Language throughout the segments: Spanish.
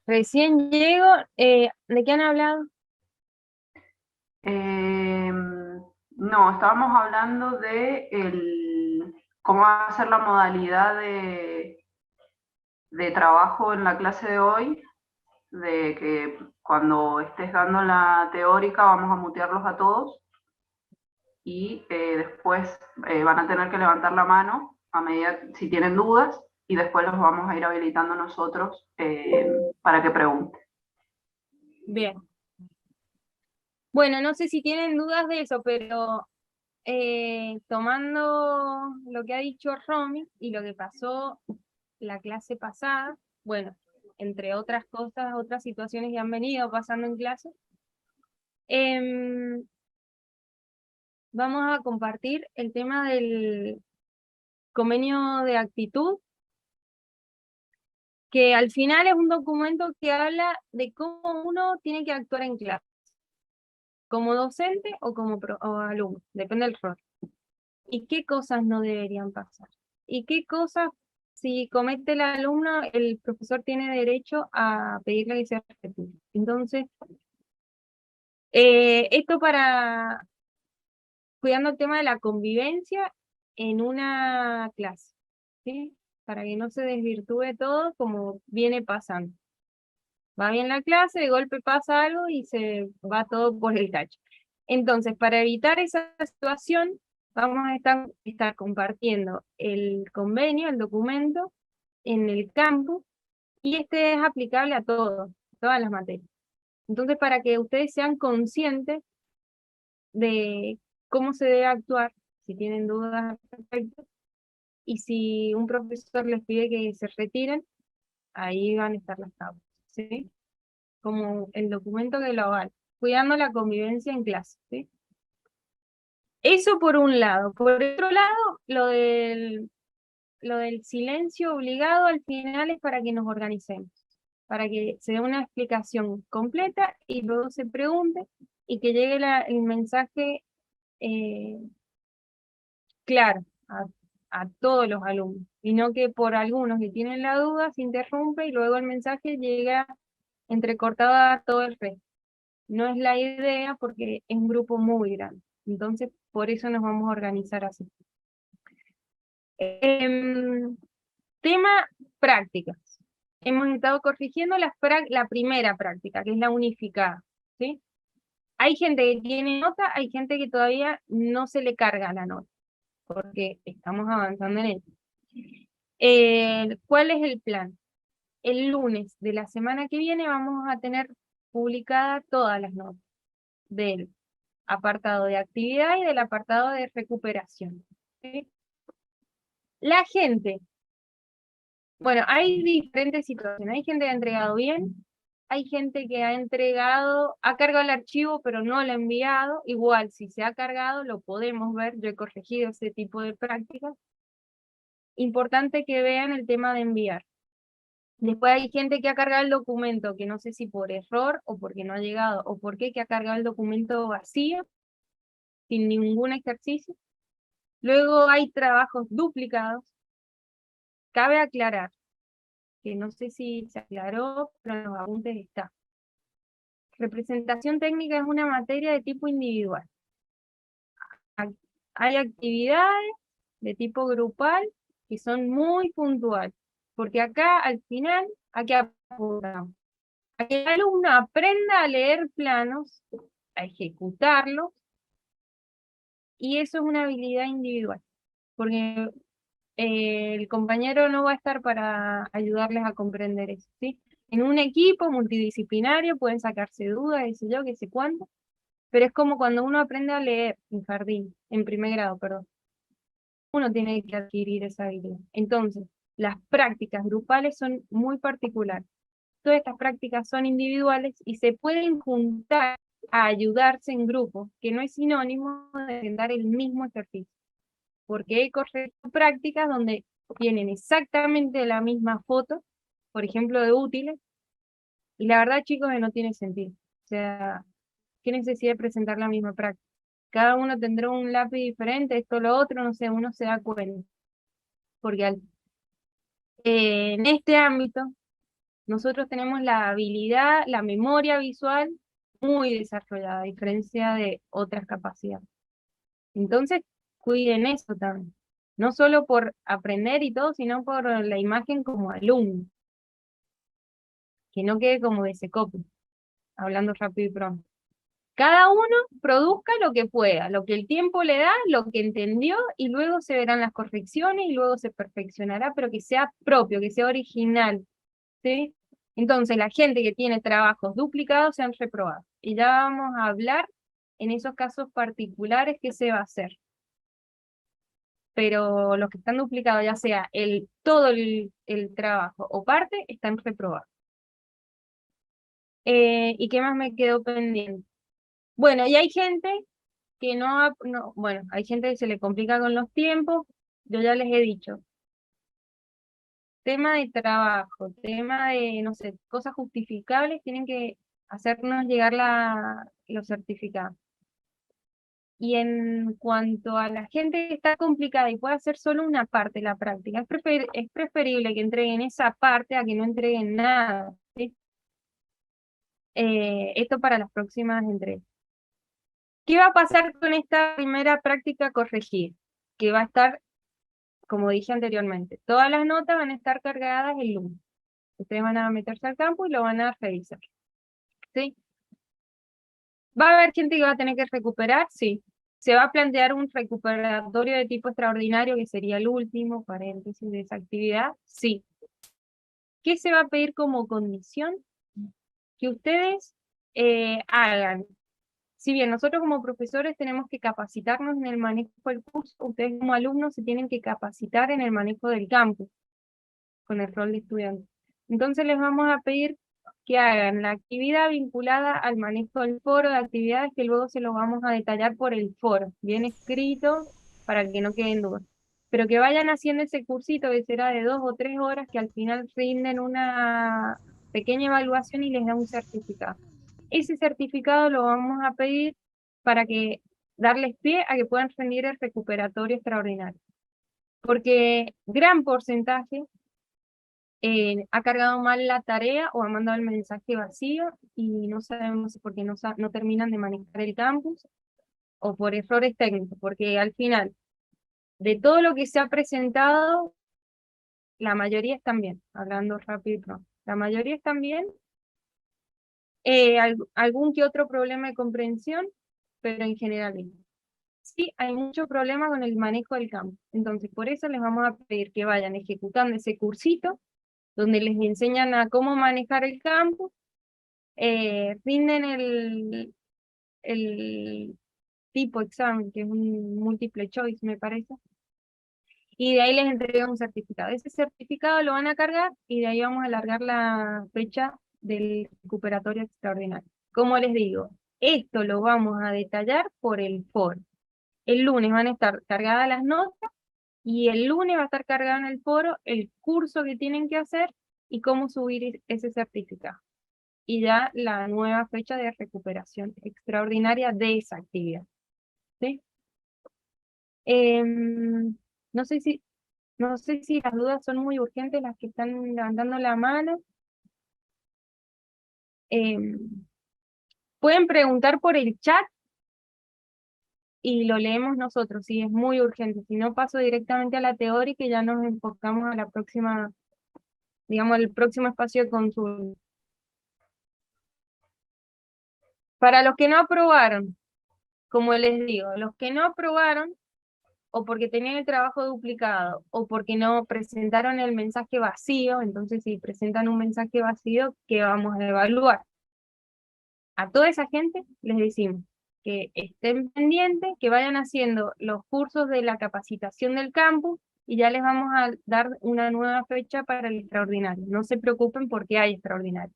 Recién llego, ¿de qué han hablado? No, estábamos hablando de cómo va a ser la modalidad de trabajo en la clase de hoy, de que cuando estés dando la teórica vamos a mutearlos a todos y después van a tener que levantar la mano a medida si tienen dudas y después los vamos a ir habilitando nosotros para que pregunten. Bien. Bueno, no sé si tienen dudas de eso, pero tomando lo que ha dicho Romy y lo que pasó la clase pasada, bueno, entre otras cosas, otras situaciones que han venido pasando en clase, em, vamos a compartir el tema del convenio de actitud, que al final es un documento que habla de cómo uno tiene que actuar en clase, como docente o como o alumno, depende del rol. ¿Y qué cosas no deberían pasar? ¿Y qué cosas, si comete el alumno, el profesor tiene derecho a pedirle que se retire? Entonces, esto para cuidando el tema de la convivencia en una clase, ¿sí? Para que no se desvirtúe todo como viene pasando. Va bien la clase, de golpe pasa algo y se va todo por el tacho. Entonces, para evitar esa situación, vamos a estar compartiendo el convenio, el documento, en el campus, y este es aplicable a todos, todas las materias. Entonces, para que ustedes sean conscientes de cómo se debe actuar, si tienen dudas al respecto, y si un profesor les pide que se retiren, ahí van a estar las causas, ¿sí? Como el documento que lo avala, cuidando la convivencia en clase, ¿sí? Eso por un lado. Por otro lado, lo del silencio obligado al final es para que nos organicemos, para que se dé una explicación completa y luego se pregunte y que llegue el mensaje eh, claro a todos los alumnos, y no que por algunos que tienen la duda se interrumpe y luego el mensaje llega entrecortado a todo el resto. No es la idea porque es un grupo muy grande. Entonces, por eso nos vamos a organizar así. Em, tema prácticas. Hemos estado corrigiendo la primera práctica, que es la unificada, ¿sí? Hay gente que tiene nota, hay gente que todavía no se le carga la nota, porque estamos avanzando en él. ¿Cuál es el plan? El lunes de la semana que viene vamos a tener publicadas todas las notas del apartado de actividad y del apartado de recuperación, ¿sí? La gente, bueno, hay diferentes situaciones. Hay gente que ha entregado bien, hay gente que ha entregado, ha cargado el archivo, pero no lo ha enviado. Igual, si se ha cargado, lo podemos ver. Yo he corregido ese tipo de prácticas. Importante que vean el tema de enviar. Después hay gente que ha cargado el documento, que no sé si por error o porque no ha llegado, o por qué, que ha cargado el documento vacío, sin ningún ejercicio. Luego hay trabajos duplicados. Cabe aclarar que no sé si se aclaró, pero en los apuntes está. Representación técnica es una materia de tipo individual. Hay actividades de tipo grupal que son muy puntuales, porque acá al final, aquí apuntamos a que el alumno aprenda a leer planos, a ejecutarlos, y eso es una habilidad individual, porque el compañero no va a estar para ayudarles a comprender eso, ¿sí? En un equipo multidisciplinario pueden sacarse dudas, qué sé cuánto, pero es como cuando uno aprende a leer en jardín, en primer grado, perdón. Uno tiene que adquirir esa habilidad. Entonces, las prácticas grupales son muy particulares. Todas estas prácticas son individuales y se pueden juntar a ayudarse en grupo, que no es sinónimo de dar el mismo ejercicio, porque he corregido prácticas donde tienen exactamente la misma foto, por ejemplo, de útiles, y la verdad, chicos, que no tiene sentido. O sea, ¿qué necesidad de presentar la misma práctica? Cada uno tendrá un lápiz diferente, esto, lo otro, no sé, uno se da cuenta, porque en este ámbito nosotros tenemos la habilidad, la memoria visual muy desarrollada, a diferencia de otras capacidades. Entonces, cuiden eso también. No solo por aprender y todo, sino por la imagen como alumno. Que no quede como de ese copy, hablando rápido y pronto. Cada uno produzca lo que pueda, lo que el tiempo le da, lo que entendió, y luego se verán las correcciones y luego se perfeccionará, pero que sea propio, que sea original, ¿sí? Entonces, la gente que tiene trabajos duplicados se han reprobado. Y ya vamos a hablar en esos casos particulares qué se va a hacer. Pero los que están duplicados, ya sea todo el trabajo o parte, están reprobados. ¿Y qué más me quedó pendiente? Bueno, y hay gente que bueno, hay gente que se le complica con los tiempos, yo ya les he dicho, tema de trabajo, tema de, no sé, cosas justificables, tienen que hacernos llegar los certificados. Y en cuanto a la gente que está complicada y puede hacer solo una parte de la práctica, es preferible que entreguen esa parte a que no entreguen nada, ¿sí? Esto para las próximas entregas. ¿Qué va a pasar con esta primera práctica a corregir? Que va a estar, como dije anteriormente, todas las notas van a estar cargadas el lunes. Ustedes van a meterse al campo y lo van a revisar, ¿sí? ¿Va a haber gente que va a tener que recuperar? Sí. ¿Se va a plantear un recuperatorio de tipo extraordinario, que sería el último paréntesis de esa actividad? Sí. ¿Qué se va a pedir como condición? Que ustedes hagan. Si bien nosotros como profesores tenemos que capacitarnos en el manejo del curso, ustedes como alumnos se tienen que capacitar en el manejo del campus, con el rol de estudiante. Entonces les vamos a pedir que hagan la actividad vinculada al manejo del foro de actividades, que luego se los vamos a detallar por el foro, bien escrito, para que no queden dudas. Pero que vayan haciendo ese cursito que será de 2 o 3 horas, que al final rinden una pequeña evaluación y les da un certificado. Ese certificado lo vamos a pedir para que darles pie a que puedan rendir el recuperatorio extraordinario. Porque gran porcentaje ha cargado mal la tarea o ha mandado el mensaje vacío y no sabemos si porque no terminan de manejar el campus o por errores técnicos, porque al final, de todo lo que se ha presentado, la mayoría están bien, hablando rápido y pronto. La mayoría están bien, algún que otro problema de comprensión, pero en general bien. Sí, hay mucho problema con el manejo del campo. Entonces, por eso les vamos a pedir que vayan ejecutando ese cursito, donde les enseñan a cómo manejar el campo, rinden el tipo examen, que es un múltiple choice, me parece, y de ahí les entregan un certificado. Ese certificado lo van a cargar y de ahí vamos a alargar la fecha del recuperatorio extraordinario. Como les digo, esto lo vamos a detallar por el foro. El lunes van a estar cargadas las notas y el lunes va a estar cargado en el foro el curso que tienen que hacer y cómo subir ese certificado. Y ya la nueva fecha de recuperación extraordinaria de esa actividad. ¿Sí? Em, no sé si, no sé si las dudas son muy urgentes las que están levantando la mano. Em, pueden preguntar por el chat y lo leemos nosotros, si es muy urgente. Si no, paso directamente a la teórica y ya nos enfocamos a la próxima, digamos, el próximo espacio de consulta. Para los que no aprobaron, como les digo, los que no aprobaron, o porque tenían el trabajo duplicado, o porque no presentaron el mensaje vacío, entonces si presentan un mensaje vacío, ¿qué vamos a evaluar? A toda esa gente les decimos que estén pendientes, que vayan haciendo los cursos de la capacitación del campus, y ya les vamos a dar una nueva fecha para el extraordinario. No se preocupen porque hay extraordinario.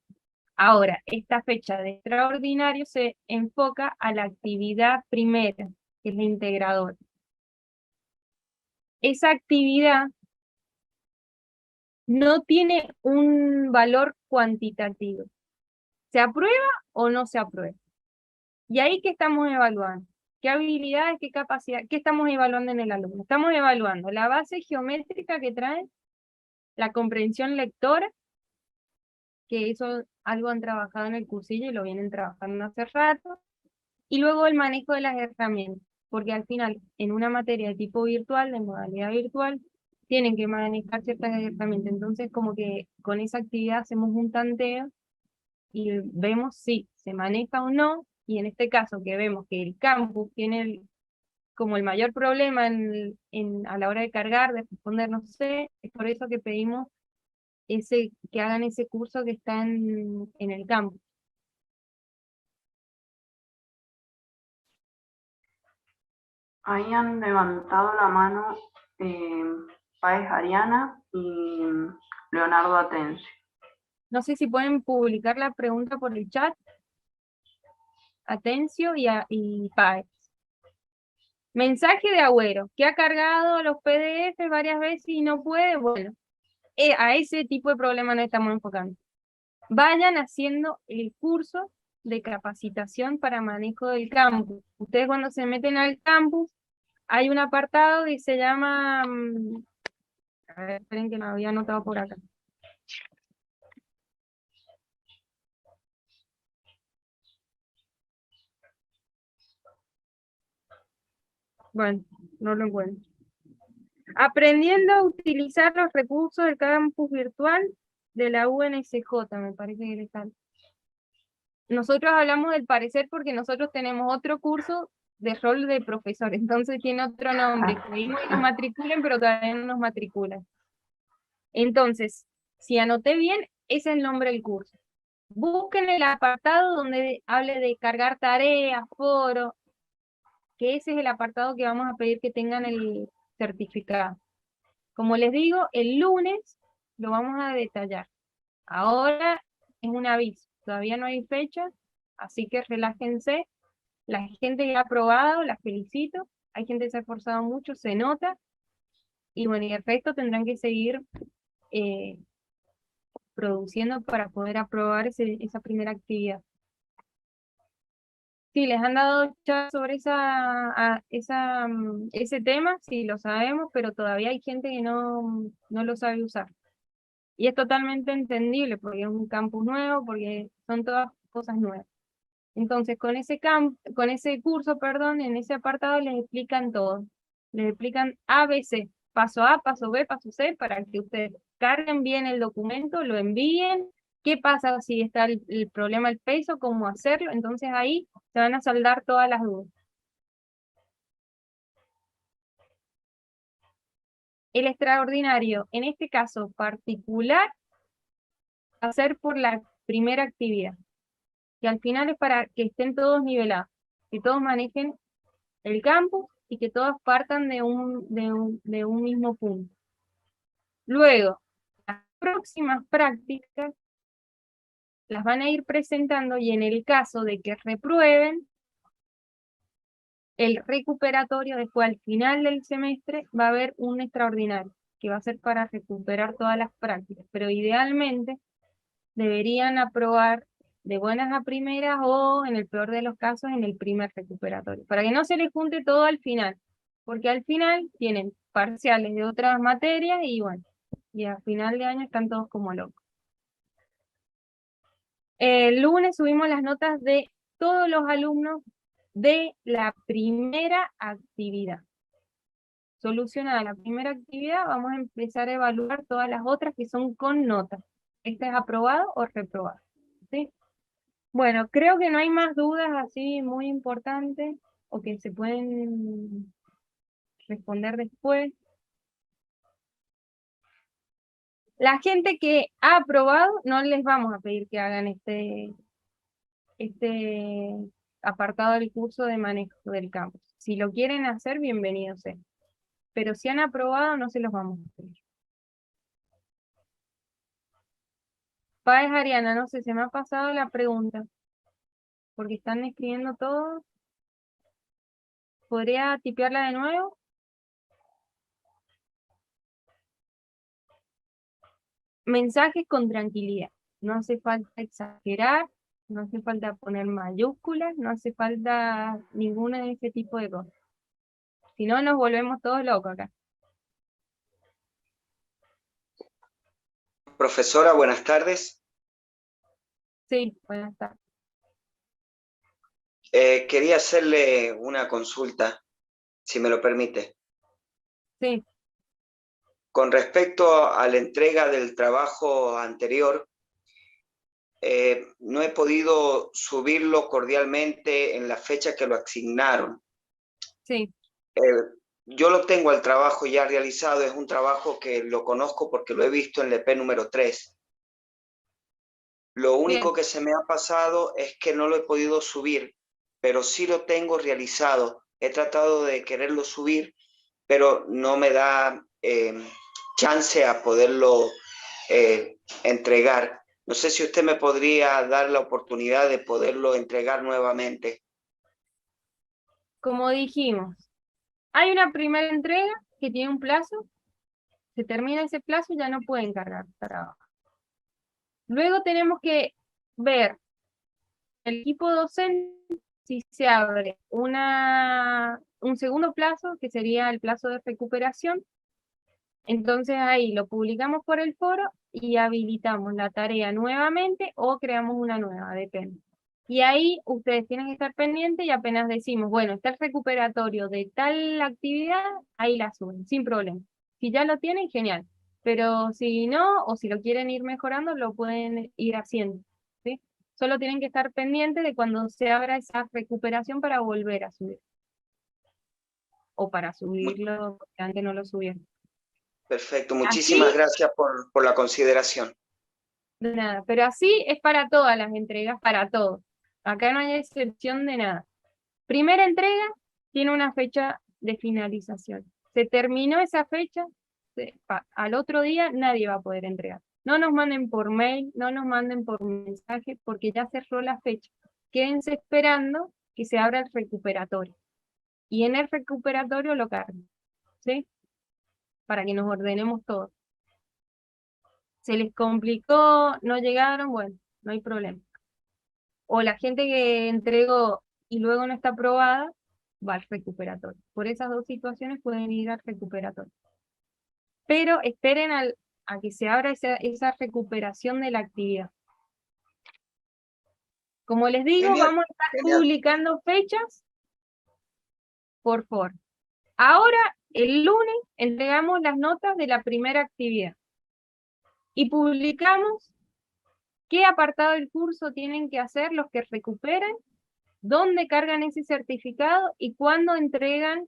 Ahora, esta fecha de extraordinario se enfoca a la actividad primera, que es la integradora. Esa actividad no tiene un valor cuantitativo. ¿Se aprueba o no se aprueba? Y ahí, ¿qué estamos evaluando? ¿Qué habilidades, qué capacidad, qué estamos evaluando en el alumno? Estamos evaluando la base geométrica que trae, la comprensión lectora, que eso algo han trabajado en el cursillo y lo vienen trabajando hace rato. Y luego el manejo de las herramientas, porque al final, en una materia de tipo virtual, de modalidad virtual, tienen que manejar ciertas herramientas. Entonces, como que con esa actividad hacemos un tanteo y vemos si se maneja o no, y en este caso que vemos que el campus tiene como el mayor problema a la hora de cargar, de responder, no sé, es por eso que pedimos que hagan ese curso que está en el campus. Ahí han levantado la mano Páez Ariana y Leonardo Atencio. No sé si pueden publicar la pregunta por el chat. Atencio y Páez. Mensaje de Agüero, que ha cargado los PDF varias veces y no puede. Bueno, a ese tipo de problema no estamos enfocando. Vayan haciendo el curso de capacitación para manejo del campus. Ustedes cuando se meten al campus, hay un apartado que se llama... a ver, esperen que me había anotado por acá. Bueno, no lo encuentro. Aprendiendo a utilizar los recursos del campus virtual de la UNSJ, me parece que le están. Nosotros hablamos del parecer porque nosotros tenemos otro curso de rol de profesor, entonces tiene otro nombre. Pedimos que nos matriculen, pero todavía no nos matriculan. Entonces, si anoté bien, ese es el nombre del curso. Busquen el apartado donde hable de cargar tareas, foro, que ese es el apartado que vamos a pedir que tengan el certificado. Como les digo, el lunes lo vamos a detallar. Ahora es un aviso, todavía no hay fecha, así que relájense. La gente que ha aprobado, la felicito. Hay gente que se ha esforzado mucho, se nota. Y bueno, y el resto tendrán que seguir eh, produciendo para poder aprobar esa primera actividad. Sí, les han dado chat sobre ese tema, sí, lo sabemos, pero todavía hay gente que no lo sabe usar. Y es totalmente entendible porque es un campus nuevo, porque son todas cosas nuevas. Entonces, con ese curso, perdón, en ese apartado les explican todo. Les explican ABC, paso A, paso B, paso C, para que ustedes carguen bien el documento, lo envíen. ¿Qué pasa si está el problema del peso? ¿Cómo hacerlo? Entonces ahí se van a saldar todas las dudas. El extraordinario, en este caso particular, va a ser por la primera actividad, que al final es para que estén todos nivelados, que todos manejen el campus y que todos partan de un mismo punto. Luego, las próximas prácticas las van a ir presentando y en el caso de que reprueben, el recuperatorio después al final del semestre va a haber un extraordinario que va a ser para recuperar todas las prácticas, pero idealmente deberían aprobar de buenas a primeras o en el peor de los casos en el primer recuperatorio, para que no se les junte todo al final, porque al final tienen parciales de otras materias y bueno, y a final de año están todos como locos. El lunes subimos las notas de todos los alumnos de la primera actividad. Solucionada la primera actividad, vamos a empezar a evaluar todas las otras que son con notas. ¿Este es aprobado o reprobado? ¿Sí? Bueno, creo que no hay más dudas así muy importantes o que se pueden responder después. La gente que ha aprobado, no les vamos a pedir que hagan este apartado del curso de manejo del campus. Si lo quieren hacer, bienvenidos sea. Pero si han aprobado, no se los vamos a pedir. Páez Ariana, no sé, se me ha pasado la pregunta, porque están escribiendo todo. ¿Podría tipearla de nuevo? Mensajes con tranquilidad. No hace falta exagerar, no hace falta poner mayúsculas, no hace falta ninguna de ese tipo de cosas. Si no, nos volvemos todos locos acá. Profesora, buenas tardes. Sí, buenas tardes. Quería hacerle una consulta, si me lo permite. Sí, Con respecto a la entrega del trabajo anterior, no he podido subirlo cordialmente en la fecha que lo asignaron. sí, Yo lo tengo al trabajo ya realizado, es un trabajo que lo conozco porque lo he visto en el EP número 3. Lo único bien. que se me ha pasado es que no lo he podido subir, pero sí lo tengo realizado. He tratado de quererlo subir, pero no me da chance a poderlo entregar. No sé si usted me podría dar la oportunidad de poderlo entregar nuevamente. Como dijimos, hay una primera entrega que tiene un plazo, se termina ese plazo y ya no pueden cargar trabajo. Luego tenemos que ver el equipo docente si se abre un segundo plazo, que sería el plazo de recuperación. Entonces ahí lo publicamos por el foro y habilitamos la tarea nuevamente o creamos una nueva, depende. Y ahí ustedes tienen que estar pendientes y apenas decimos, bueno, está el recuperatorio de tal actividad, ahí la suben, sin problema. Si ya lo tienen, genial. Pero si no, o si lo quieren ir mejorando, lo pueden ir haciendo, ¿sí? Solo tienen que estar pendientes de cuando se abra esa recuperación para volver a subir. O para subirlo, porque antes no lo subieron. Perfecto, Así, muchísimas gracias por la consideración. de nada, pero así es para todas las entregas, para todos. Acá no hay excepción de nada. Primera entrega tiene una fecha de finalización. Se terminó esa fecha, al otro día nadie va a poder entregar. No nos manden por mail, no nos manden por mensaje, porque ya cerró la fecha. Quédense esperando que se abra el recuperatorio. Y en el recuperatorio lo carguen, ¿sí? Para que nos ordenemos todos. Se les complicó, no llegaron, bueno, no hay problema. O la gente que entregó y luego no está aprobada, va al recuperatorio. Por esas dos situaciones pueden ir al recuperatorio. Pero esperen a que se abra esa recuperación de la actividad. Como les digo, Genial, vamos a estar genial. publicando fechas por favor. Ahora, el lunes, entregamos las notas de la primera actividad. Y publicamos qué apartado del curso tienen que hacer los que recuperan, dónde cargan ese certificado y cuándo entregan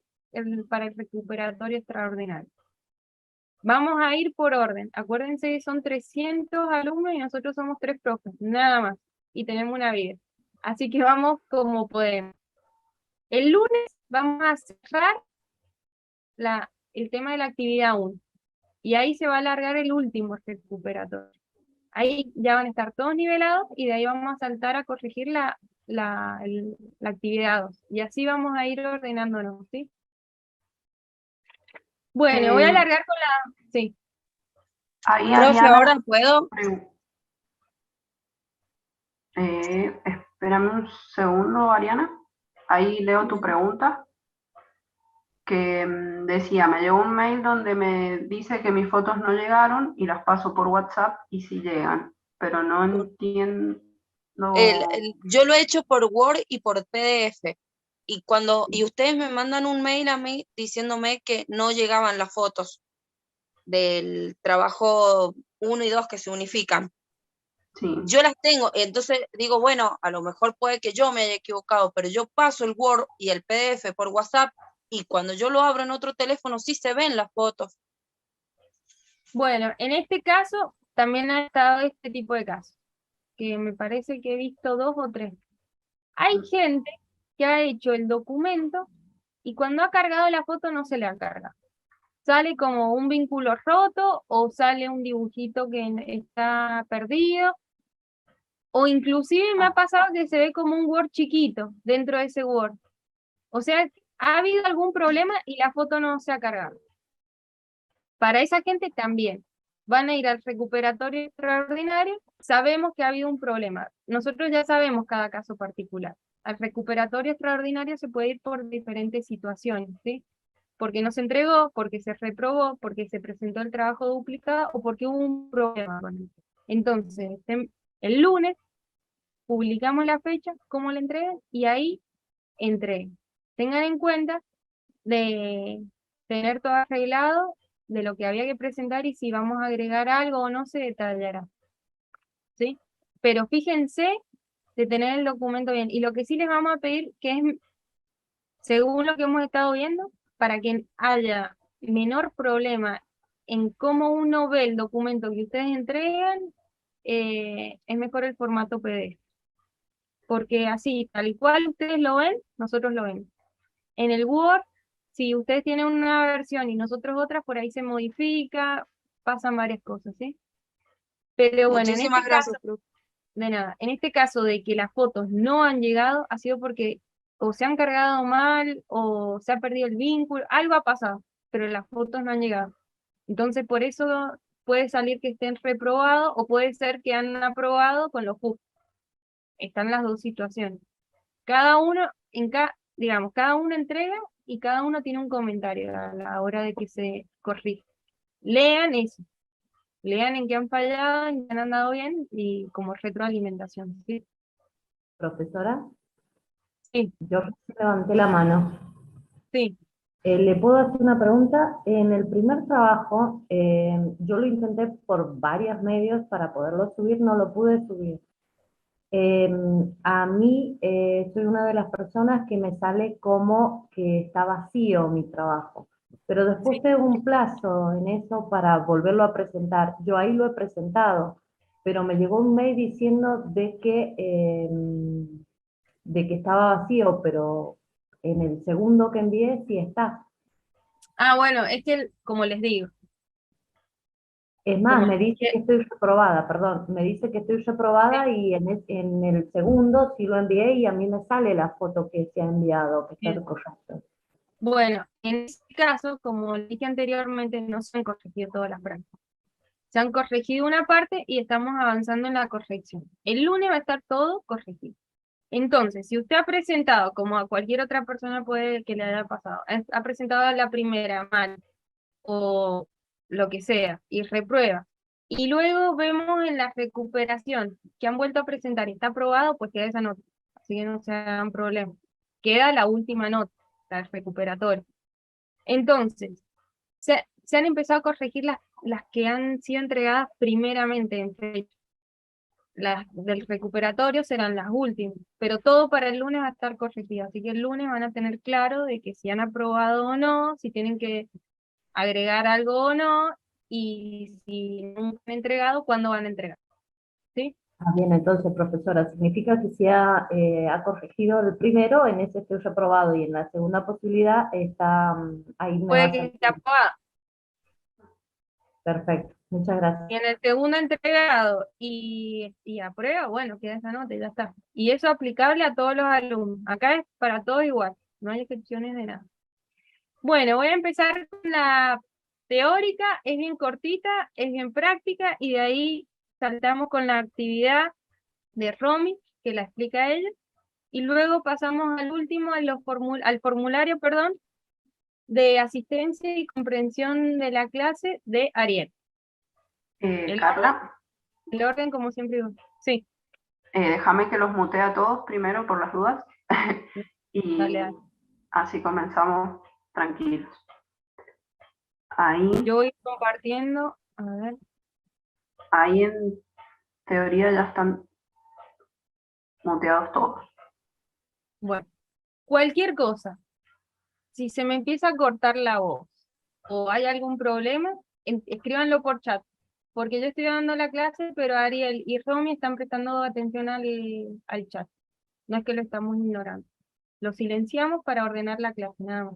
para el recuperatorio extraordinario. Vamos a ir por orden. Acuérdense que son 300 alumnos y nosotros somos 3 profes, nada más. Y tenemos una vida. Así que vamos como podemos. El lunes vamos a cerrar el tema de la actividad 1. Y ahí se va a alargar el último recuperatorio. Ahí ya van a estar todos nivelados y de ahí vamos a saltar a corregir la actividad 2. Y así vamos a ir ordenándonos, ¿sí? Bueno, voy a alargar con la... Sí. Ahí, Profe, Ariana, ahora puedo. Espérame un segundo, Ariana. Ahí leo tu pregunta, que decía, me llegó un mail donde me dice que mis fotos no llegaron y las paso por WhatsApp y sí llegan, pero no entiendo. Yo lo he hecho por Word y por PDF. Y ustedes me mandan un mail a mí diciéndome que no llegaban las fotos del trabajo 1 y 2 que se unifican. Sí. Yo las tengo, entonces digo, bueno, a lo mejor puede que yo me haya equivocado, pero yo paso el Word y el PDF por WhatsApp y cuando yo lo abro en otro teléfono sí se ven las fotos. Bueno, en este caso también ha estado este tipo de casos, que me parece que he visto 2 o 3. Hay gente que ha hecho el documento y cuando ha cargado la foto no se le ha cargado. Sale como un vínculo roto o sale un dibujito que está perdido. O inclusive me ha pasado que se ve como un Word chiquito dentro de ese Word. O sea, ha habido algún problema y la foto no se ha cargado. Para esa gente también. Van a ir al recuperatorio extraordinario. Sabemos que ha habido un problema. Nosotros ya sabemos cada caso particular. Al recuperatorio extraordinario se puede ir por diferentes situaciones, ¿sí? Porque no se entregó, porque se reprobó, porque se presentó el trabajo duplicado o porque hubo un problema con él. Entonces, el lunes publicamos la fecha, cómo la entregan, y ahí entreguen. Tengan en cuenta de tener todo arreglado de lo que había que presentar y si vamos a agregar algo o no se detallará. ¿Sí? Pero fíjense de tener el documento bien. Y lo que sí les vamos a pedir, que es, según lo que hemos estado viendo, para que haya menor problema en cómo uno ve el documento que ustedes entregan, es mejor el formato PDF. Porque así, tal y cual ustedes lo ven, nosotros lo vemos. En el Word, si ustedes tienen una versión y nosotros otra, por ahí se modifica, pasan varias cosas, ¿sí? Pero bueno, en Muchísimas este caso, gracias, profe. de nada, en este caso de que las fotos no han llegado, ha sido porque o se han cargado mal, o se ha perdido el vínculo, algo ha pasado, pero las fotos no han llegado. Entonces, por eso puede salir que estén reprobados, o puede ser que han aprobado con los justos. Están las dos situaciones. Cada uno, digamos, cada uno entrega y cada uno tiene un comentario a la hora de que se corrige. Lean eso, lean en qué han fallado, en qué han andado bien y como retroalimentación. ¿Sí? Profesora, Sí, yo recién levanté la mano. sí, ¿Le puedo hacer una pregunta? En el primer trabajo, yo lo intenté por varios medios para poderlo subir, no lo pude subir. A mí, soy una de las personas que me sale como que está vacío mi trabajo, pero después sí. tengo un plazo en eso para volverlo a presentar. Yo ahí lo he presentado, pero me llegó un mail diciendo de que estaba vacío, pero en el segundo que envié sí está. Ah, bueno, es que, como les digo, Es más, como me dice que estoy reprobada, perdón, me dice que estoy reprobada y en el segundo sí lo envié y a mí me sale la foto que se ha enviado, que está bien. correcto. Bueno, en este caso, como dije anteriormente, no se han corregido todas las prácticas. Se han corregido una parte y estamos avanzando en la corrección. El lunes va a estar todo corregido. Entonces, si usted ha presentado, como a cualquier otra persona puede que le haya pasado, ha presentado la primera mal o lo que sea y reprueba, y luego vemos en la recuperación que han vuelto a presentar y está aprobado, pues queda esa nota. Así que no se hagan problemas. Queda la última nota, la recuperatoria. Entonces, se han empezado a corregir las que han sido entregadas primeramente en fecha. Las del recuperatorio serán las últimas, pero todo para el lunes va a estar corregido, así que el lunes van a tener claro de que si han aprobado o no, si tienen que agregar algo o no, y si no han entregado, cuándo van a entregar, ¿sí? Ah, bien, entonces, profesora, significa que si ha corregido el primero, en ese estoy reprobado y en la segunda posibilidad está, ahí me va Puede a que salir. esté aprobado, Perfecto, muchas y gracias. en el segundo entregado y aprueba, bueno, queda esa nota y ya está. Y eso es aplicable a todos los alumnos, acá es para todos igual, no hay excepciones de nada. Bueno, voy a empezar con la teórica, es bien cortita, es bien práctica, y de ahí saltamos con la actividad de Romy, que la explica ella, y luego pasamos al último, al formulario, perdón, de asistencia y comprensión de la clase de Ariel. Carla, El orden, como siempre digo. Sí, déjame que los mutee a todos primero por las dudas y dale. así comenzamos tranquilos. Ahí, Yo voy compartiendo, a ver, ahí en teoría ya están muteados todos. bueno, cualquier cosa, si se me empieza a cortar la voz o hay algún problema, escríbanlo por chat, porque yo estoy dando la clase, pero Ariel y Romy están prestando atención al chat. No es que lo estamos ignorando. Lo silenciamos para ordenar la clase, nada más.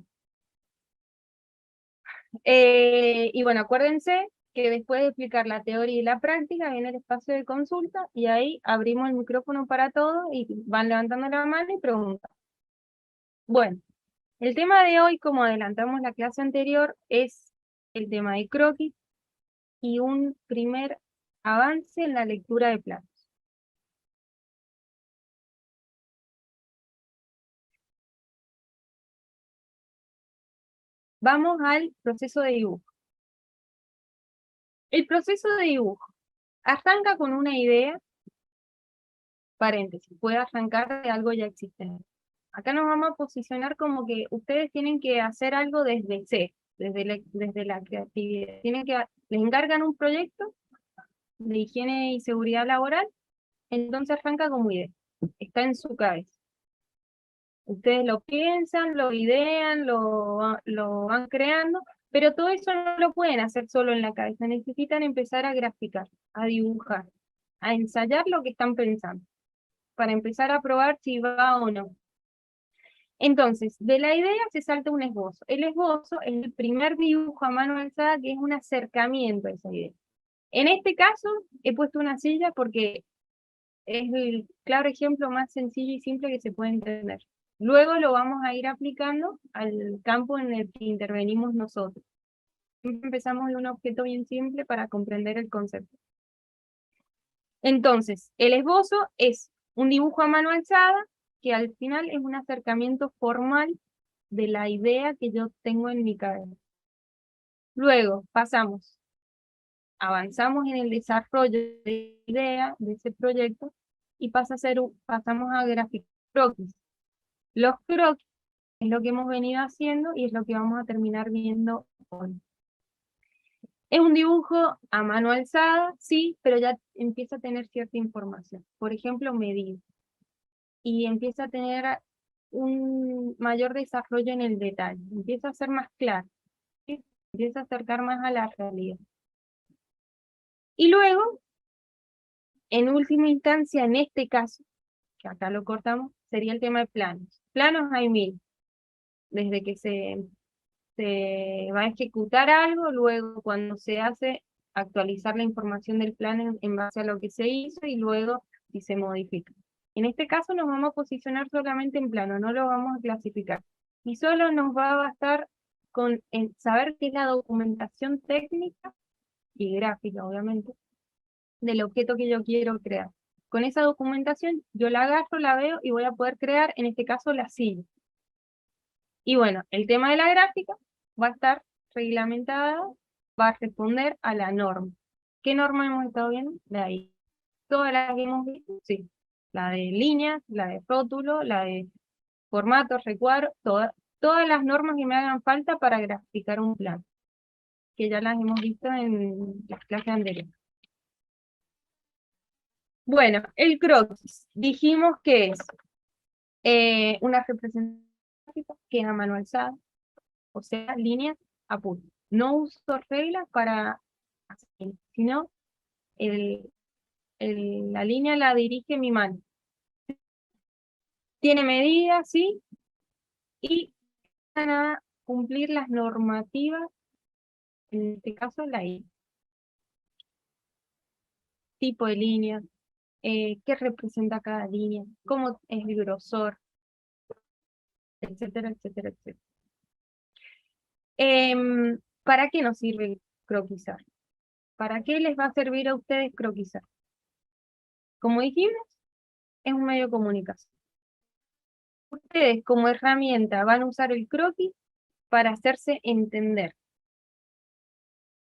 Y bueno, acuérdense que después de explicar la teoría y la práctica viene el espacio de consulta y ahí abrimos el micrófono para todos y van levantando la mano y preguntan. Bueno, el tema de hoy, como adelantamos la clase anterior, es el tema de croquis y un primer avance en la lectura de planos. Vamos al proceso de dibujo. El proceso de dibujo arranca con una idea paréntesis, puede arrancar de algo ya existente. Acá nos vamos a posicionar como que ustedes tienen que hacer algo desde cero, desde la creatividad. Les encargan un proyecto de higiene y seguridad laboral, entonces arranca como idea, está en su cabeza. Ustedes lo piensan, lo idean, lo van creando, pero todo eso no lo pueden hacer solo en la cabeza, necesitan empezar a graficar, a dibujar, a ensayar lo que están pensando, para empezar a probar si va o no. Entonces, de la idea se salta un esbozo. El esbozo es el primer dibujo a mano alzada que es un acercamiento a esa idea. En este caso, he puesto una silla porque es el claro ejemplo más sencillo y simple que se puede entender. Luego lo vamos a ir aplicando al campo en el que intervenimos nosotros. Siempre empezamos de un objeto bien simple para comprender el concepto. Entonces, el esbozo es un dibujo a mano alzada que al final es un acercamiento formal de la idea que yo tengo en mi cabeza. Luego avanzamos en el desarrollo de la idea, de ese proyecto, y pasamos a graficar croquis. Los croquis es lo que hemos venido haciendo y es lo que vamos a terminar viendo hoy. Es un dibujo a mano alzada, sí, pero ya empieza a tener cierta información. Por ejemplo, medida. Y empieza a tener un mayor desarrollo en el detalle. Empieza a ser más claro. ¿Sí? Empieza a acercar más a la realidad. Y luego, en última instancia, en este caso, que acá lo cortamos, sería el tema de planos. Planos hay 1000. Desde que se va a ejecutar algo, luego cuando se hace, actualizar la información del plan en base a lo que se hizo y luego si se modifica. En este caso nos vamos a posicionar solamente en plano, no lo vamos a clasificar. Y solo nos va a bastar con saber qué es la documentación técnica y gráfica, obviamente, del objeto que yo quiero crear. Con esa documentación yo la agarro, la veo y voy a poder crear, en este caso, la silla. Y bueno, el tema de la gráfica va a estar reglamentada, va a responder a la norma. ¿Qué norma hemos estado viendo? De ahí. Todas las que hemos visto, sí. La de líneas, la de rótulo, la de formato, recuadro, todas las normas que me hagan falta para graficar un plan, que ya las hemos visto en las clases anteriores. Bueno, el croquis, dijimos que es una representación gráfica que es a mano alzada, o sea, líneas a punto. No uso reglas para hacer, sino la línea la dirige mi mano. Tiene medidas, sí, y van a cumplir las normativas, en este caso la I. Tipo de línea, qué representa cada línea, cómo es el grosor, etcétera, etcétera, etcétera. ¿Para qué nos sirve croquisar? ¿Para qué les va a servir a ustedes croquisar? Como dijimos, es un medio de comunicación. Ustedes como herramienta van a usar el croquis para hacerse entender.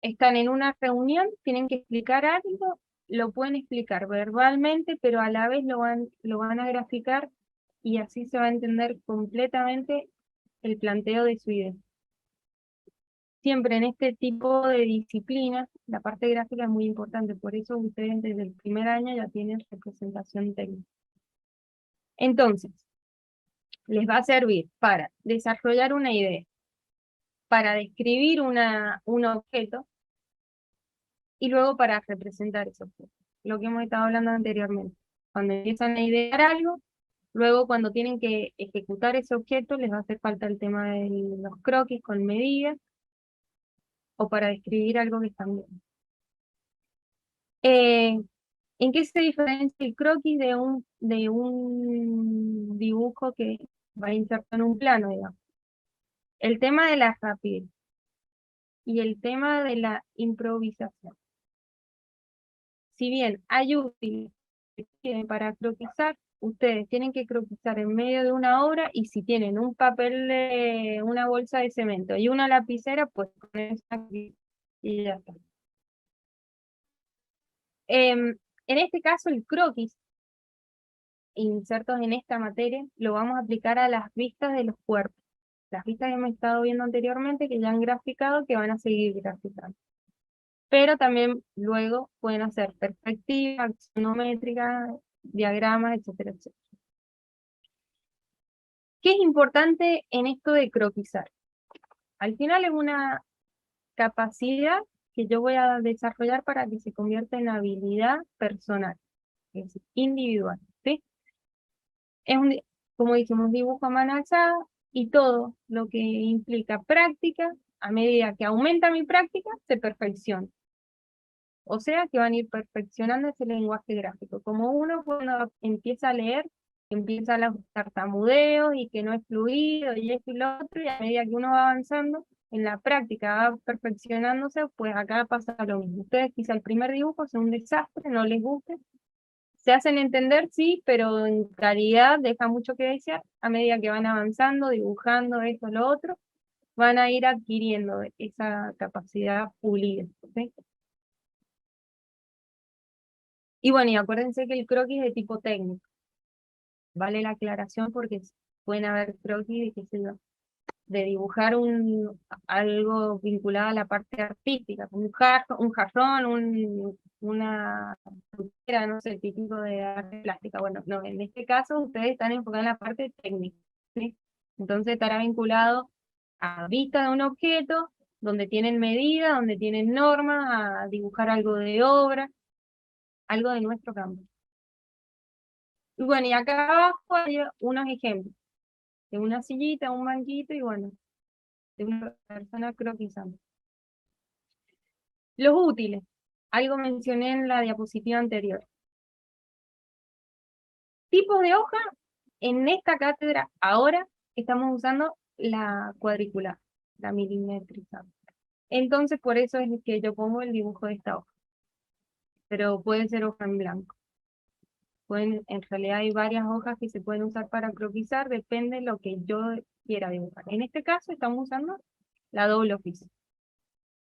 Están en una reunión, tienen que explicar algo, lo pueden explicar verbalmente, pero a la vez lo van a graficar y así se va a entender completamente el planteo de su idea. Siempre en este tipo de disciplinas, la parte gráfica es muy importante, por eso ustedes desde el primer año ya tienen representación técnica. Entonces, les va a servir para desarrollar una idea, para describir un objeto, y luego para representar ese objeto. Lo que hemos estado hablando anteriormente. Cuando empiezan a idear algo, luego cuando tienen que ejecutar ese objeto, les va a hacer falta el tema de los croquis con medidas, o para describir algo que están viendo. ¿En qué se diferencia el croquis de un dibujo que va inserto en un plano, digamos? El tema de la rapidez y el tema de la improvisación. Si bien hay útiles que tienen para croquisar, ustedes tienen que croquisar en medio de una obra y si tienen un papel, una bolsa de cemento y una lapicera, pues con eso aquí y ya está. En este caso el croquis insertos en esta materia, lo vamos a aplicar a las vistas de los cuerpos. Las vistas que hemos estado viendo anteriormente, que ya han graficado, que van a seguir graficando. Pero también luego pueden hacer perspectiva, axonométrica, diagramas, etcétera, etcétera. ¿Qué es importante en esto de croquisar? Al final es una capacidad que yo voy a desarrollar para que se convierta en habilidad personal, es individual, ¿sí? Es como dijimos, dibujo a mano alzada y todo lo que implica práctica, a medida que aumenta mi práctica, se perfecciona. O sea que van a ir perfeccionando ese lenguaje gráfico. Como uno cuando empieza a leer, empieza los tartamudeos y que no es fluido y esto y lo otro, y a medida que uno va avanzando, en la práctica va perfeccionándose, pues acá pasa lo mismo. Ustedes quizá el primer dibujo es un desastre, no les guste, se hacen entender, sí, pero en calidad deja mucho que desear. A medida que van avanzando, dibujando esto, lo otro, van a ir adquiriendo esa capacidad pulida, ¿sí? Y bueno, y acuérdense que el croquis es de tipo técnico. Vale la aclaración porque pueden haber croquis de, qué sé yo, de dibujar algo vinculado a la parte artística, un jarrón, una frutera, no sé, típico de arte plástica. Bueno, no, en este caso ustedes están enfocados en la parte técnica, ¿sí? Entonces estará vinculado a vista de un objeto, donde tienen medida, donde tienen normas, a dibujar algo de obra, algo de nuestro campo. Y bueno, y acá abajo hay unos ejemplos de una sillita, un banquito y bueno, de una persona croquisando. Los útiles, algo mencioné en la diapositiva anterior. Tipos de hoja, en esta cátedra ahora estamos usando la cuadricular, la milimetrizada. Entonces por eso es que yo pongo el dibujo de esta hoja. Pero puede ser hoja en blanco. En realidad hay varias hojas que se pueden usar para croquisar, depende de lo que yo quiera dibujar. En este caso estamos usando la doble oficio.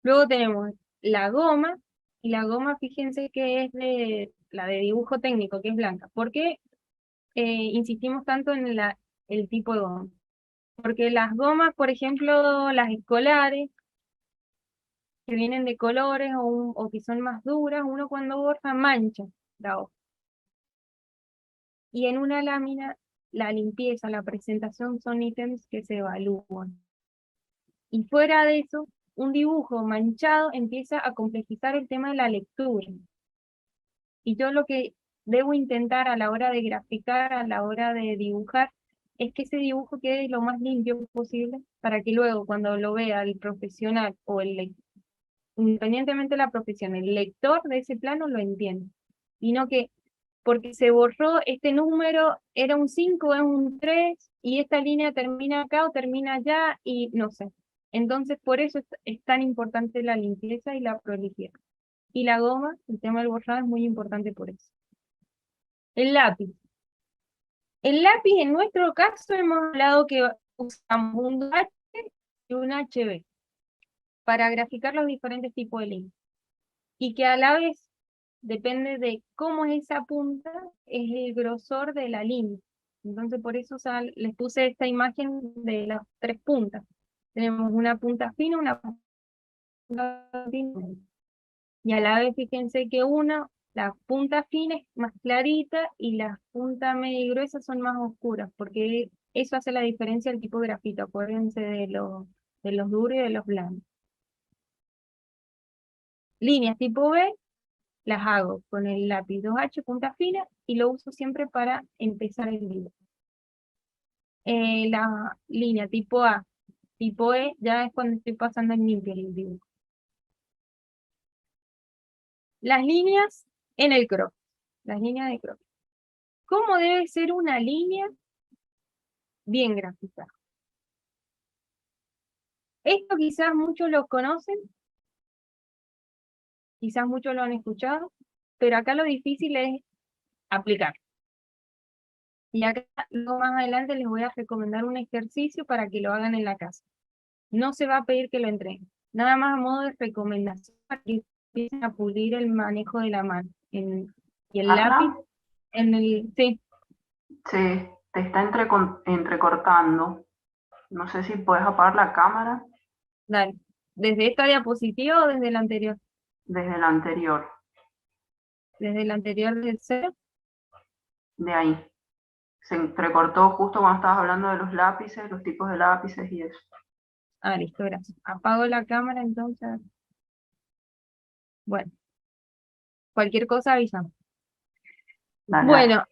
Luego tenemos la goma, y la goma, fíjense que es la de dibujo técnico, que es blanca. ¿Por qué insistimos tanto en el tipo de goma? Porque las gomas, por ejemplo, las escolares, que vienen de colores o que son más duras, uno cuando borra mancha la hoja. Y en una lámina, la limpieza, la presentación son ítems que se evalúan. Y fuera de eso, un dibujo manchado empieza a complejizar el tema de la lectura. Y yo lo que debo intentar a la hora de graficar, a la hora de dibujar, es que ese dibujo quede lo más limpio posible para que luego cuando lo vea el profesional o independientemente de la profesión, el lector de ese plano lo entienda. Y no que porque se borró este número, era un 5, es un 3, y esta línea termina acá o termina allá, y no sé. Entonces, por eso es tan importante la limpieza y la prolijidad. Y la goma, el tema del borrado es muy importante por eso. El lápiz. El lápiz, en nuestro caso, hemos hablado que usamos un H y un HB para graficar los diferentes tipos de líneas. Y que a la vez, depende de cómo es esa punta, es el grosor de la línea. Entonces, por eso les puse esta imagen de las tres puntas. Tenemos una punta fina, una punta fina. Y a la vez, fíjense que la punta fina es más clarita y las puntas media y gruesas son más oscuras, porque eso hace la diferencia del tipo de grafito. Acuérdense de los duros y de los blandos. Líneas tipo B, las hago con el lápiz 2H, punta fina, y lo uso siempre para empezar el dibujo. La línea tipo A, tipo E, ya es cuando estoy pasando en limpio el dibujo. Las líneas en el croquis, las líneas de croquis. ¿Cómo debe ser una línea bien gráfica? Esto quizás muchos lo conocen, quizás muchos lo han escuchado, pero acá lo difícil es aplicar. Y acá luego más adelante les voy a recomendar un ejercicio para que lo hagan en la casa. No se va a pedir que lo entreguen, nada más a modo de recomendación para que empiecen a pulir el manejo de la mano. Y el lápiz, sí, Sí, te está entrecortando. No sé si puedes apagar la cámara Dale. ¿Desde esta diapositiva o desde la anterior? desde la anterior, Desde la anterior del cero. de ahí. Se entrecortó justo cuando estabas hablando de los lápices, los tipos de lápices y eso. Ah, listo, gracias. Apago la cámara entonces. Bueno, cualquier cosa avisamos. Dale, dale. Bueno,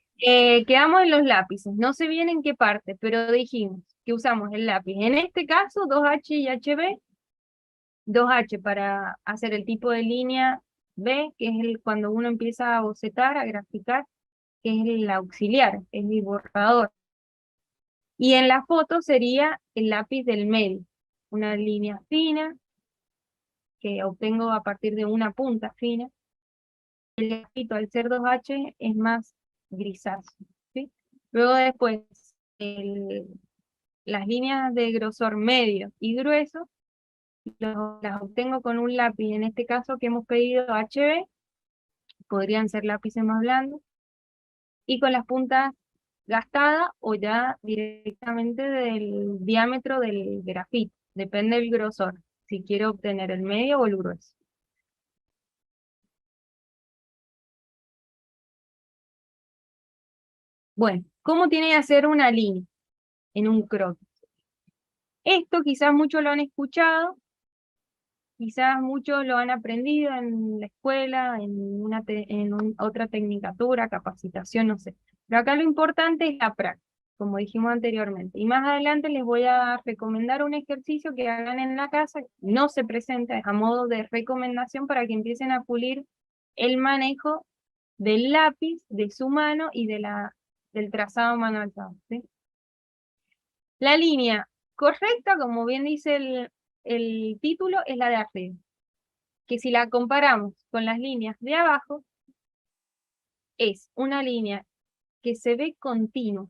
quedamos en los lápices. No sé bien en qué parte, pero dijimos que usamos el lápiz. En este caso, 2H y HB. 2H para hacer el tipo de línea B, que es cuando uno empieza a bocetar, a graficar, que es el auxiliar, es el borrador. Y en la foto sería el lápiz del medio, una línea fina que obtengo a partir de una punta fina. El grafito, al ser 2H, es más grisáceo, ¿sí? Luego después, las líneas de grosor medio y grueso las obtengo con un lápiz, en este caso que hemos pedido HB, podrían ser lápices más blandos, y con las puntas gastadas o ya directamente del diámetro del grafito, depende del grosor, si quiero obtener el medio o el grueso. Bueno, ¿cómo tiene que hacer una línea en un croquis? Esto quizás muchos lo han escuchado, quizás muchos lo han aprendido en la escuela, otra tecnicatura, capacitación, no sé. Pero acá lo importante es la práctica, como dijimos anteriormente. Y más adelante les voy a recomendar un ejercicio que hagan en la casa, no se presenta, es a modo de recomendación para que empiecen a pulir el manejo del lápiz, de su mano y del trazado manual, ¿sí? La línea correcta, como bien dice el título, es la de arriba, que si la comparamos con las líneas de abajo, es una línea que se ve continua.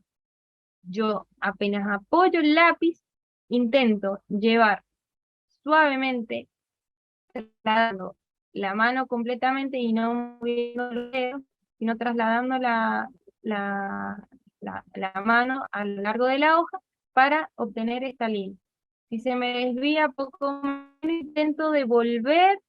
Yo apenas apoyo el lápiz, intento llevar suavemente, trasladando la mano completamente y no moviendo los dedos, sino trasladando la mano a lo largo de la hoja para obtener esta línea. Si se me desvía poco más, intento volver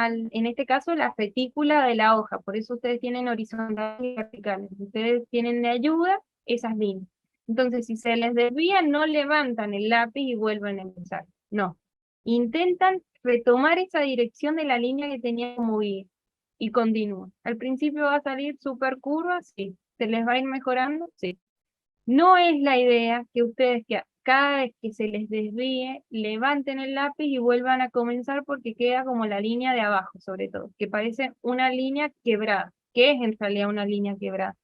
en este caso, la retícula de la hoja. Por eso ustedes tienen horizontales y verticales. Ustedes tienen de ayuda esas líneas. Entonces, si se les desvía, no levantan el lápiz y vuelven a empezar. No. Intentan retomar esa dirección de la línea que tenían que mover y continúan. Al principio va a salir súper curva, sí. ¿Se les va a ir mejorando? Sí. No es la idea que ustedes que cada vez que se les desvíe, levanten el lápiz y vuelvan a comenzar porque queda como la línea de abajo, sobre todo, que parece una línea quebrada, que es en realidad una línea quebrada.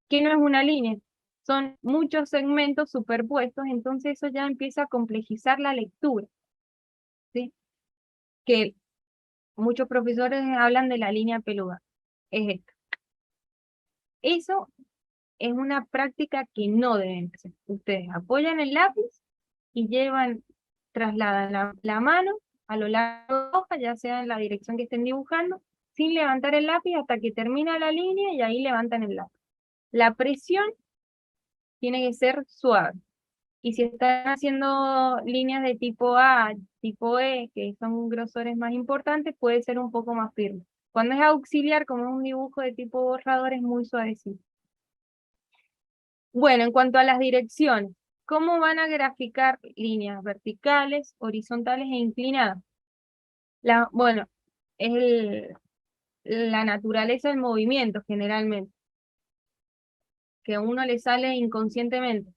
¿Qué no es una línea? Son muchos segmentos superpuestos, entonces eso ya empieza a complejizar la lectura, ¿sí? Que muchos profesores hablan de la línea peluda. Es esto. Eso es una práctica que no deben hacer. Ustedes apoyan el lápiz y trasladan la mano a lo largo de la hoja, ya sea en la dirección que estén dibujando, sin levantar el lápiz hasta que termina la línea y ahí levantan el lápiz. La presión tiene que ser suave. Y si están haciendo líneas de tipo A, tipo E, que son grosores más importantes, puede ser un poco más firme. Cuando es auxiliar, como es un dibujo de tipo borrador, es muy suavecito. Bueno, en cuanto a las direcciones, ¿cómo van a graficar líneas verticales, horizontales e inclinadas? Bueno, es la naturaleza del movimiento generalmente, que a uno le sale inconscientemente.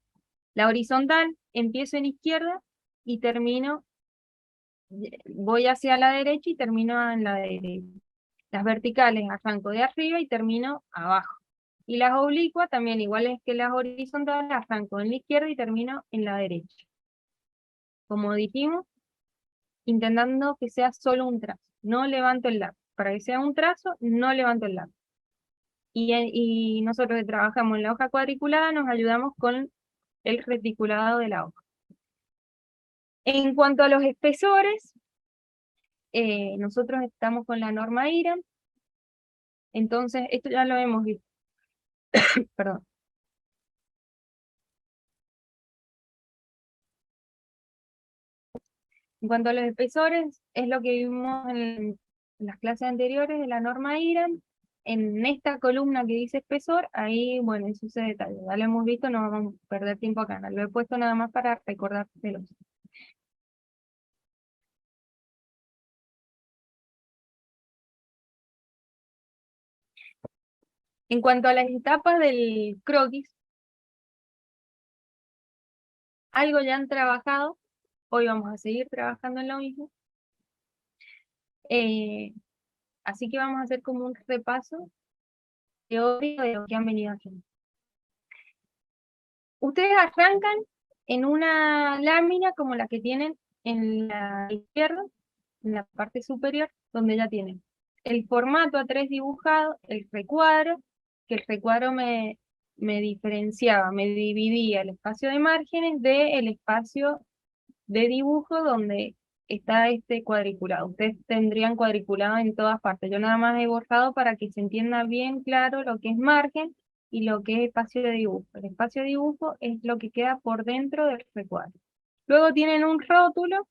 La horizontal, empiezo en izquierda y voy hacia la derecha y termino en la derecha. Las verticales, arranco de arriba y termino abajo. Y las oblicuas también, iguales que las horizontales, arranco en la izquierda y termino en la derecha. Como dijimos, intentando que sea solo un trazo. No levanto el lápiz. Para que sea un trazo, no levanto el lápiz. Y nosotros que trabajamos en la hoja cuadriculada nos ayudamos con el reticulado de la hoja. En cuanto a los espesores, nosotros estamos con la norma IRAM. Entonces, esto ya lo hemos visto. Perdón. En cuanto a los espesores, es lo que vimos en las clases anteriores de la norma IRAM. En esta columna que dice espesor, ahí, bueno, eso se detalla. Ya lo hemos visto, no vamos a perder tiempo acá. Lo he puesto nada más para recordárselos. En cuanto a las etapas del croquis, algo ya han trabajado, hoy vamos a seguir trabajando en lo mismo. Así que vamos a hacer como un repaso teórico de lo que han venido haciendo. Ustedes arrancan en una lámina como la que tienen en la izquierda, en la parte superior, donde ya tienen el formato A3 dibujado, el recuadro, que el recuadro me diferenciaba, me dividía el espacio de márgenes del espacio de dibujo donde está este cuadriculado. Ustedes tendrían cuadriculado en todas partes. Yo nada más he borrado para que se entienda bien claro lo que es margen y lo que es espacio de dibujo. El espacio de dibujo es lo que queda por dentro del recuadro. Luego tienen un rótulo.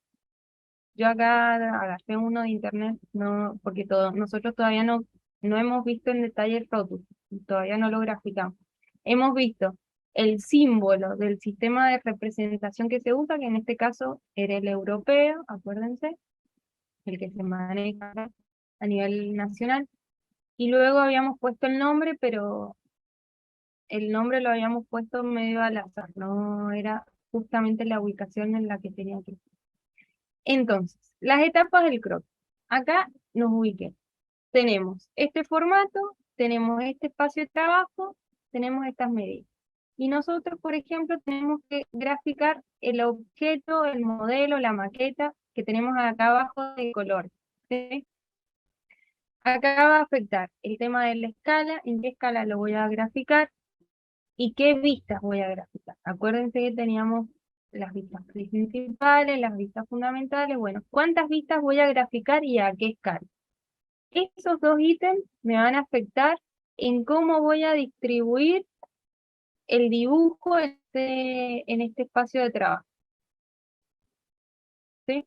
Yo acá agarré uno de internet, no, porque nosotros todavía no hemos visto en detalle el rótulo, todavía no lo graficamos. Hemos visto el símbolo del sistema de representación que se usa, que en este caso era el europeo, acuérdense, el que se maneja a nivel nacional. Y luego habíamos puesto el nombre, pero el nombre lo habíamos puesto medio al azar, no era justamente la ubicación en la que tenía que estar. Entonces, las etapas del croquis. Acá nos ubiqué. Tenemos este formato, tenemos este espacio de trabajo, tenemos estas medidas. Y nosotros, por ejemplo, tenemos que graficar el objeto, el modelo, la maqueta que tenemos acá abajo de color. ¿Sí? Acá va a afectar el tema de la escala, en qué escala lo voy a graficar y qué vistas voy a graficar. Acuérdense que teníamos las vistas principales, las vistas fundamentales. Bueno, ¿cuántas vistas voy a graficar y a qué escala? Esos dos ítems me van a afectar en cómo voy a distribuir el dibujo en este espacio de trabajo. ¿Sí?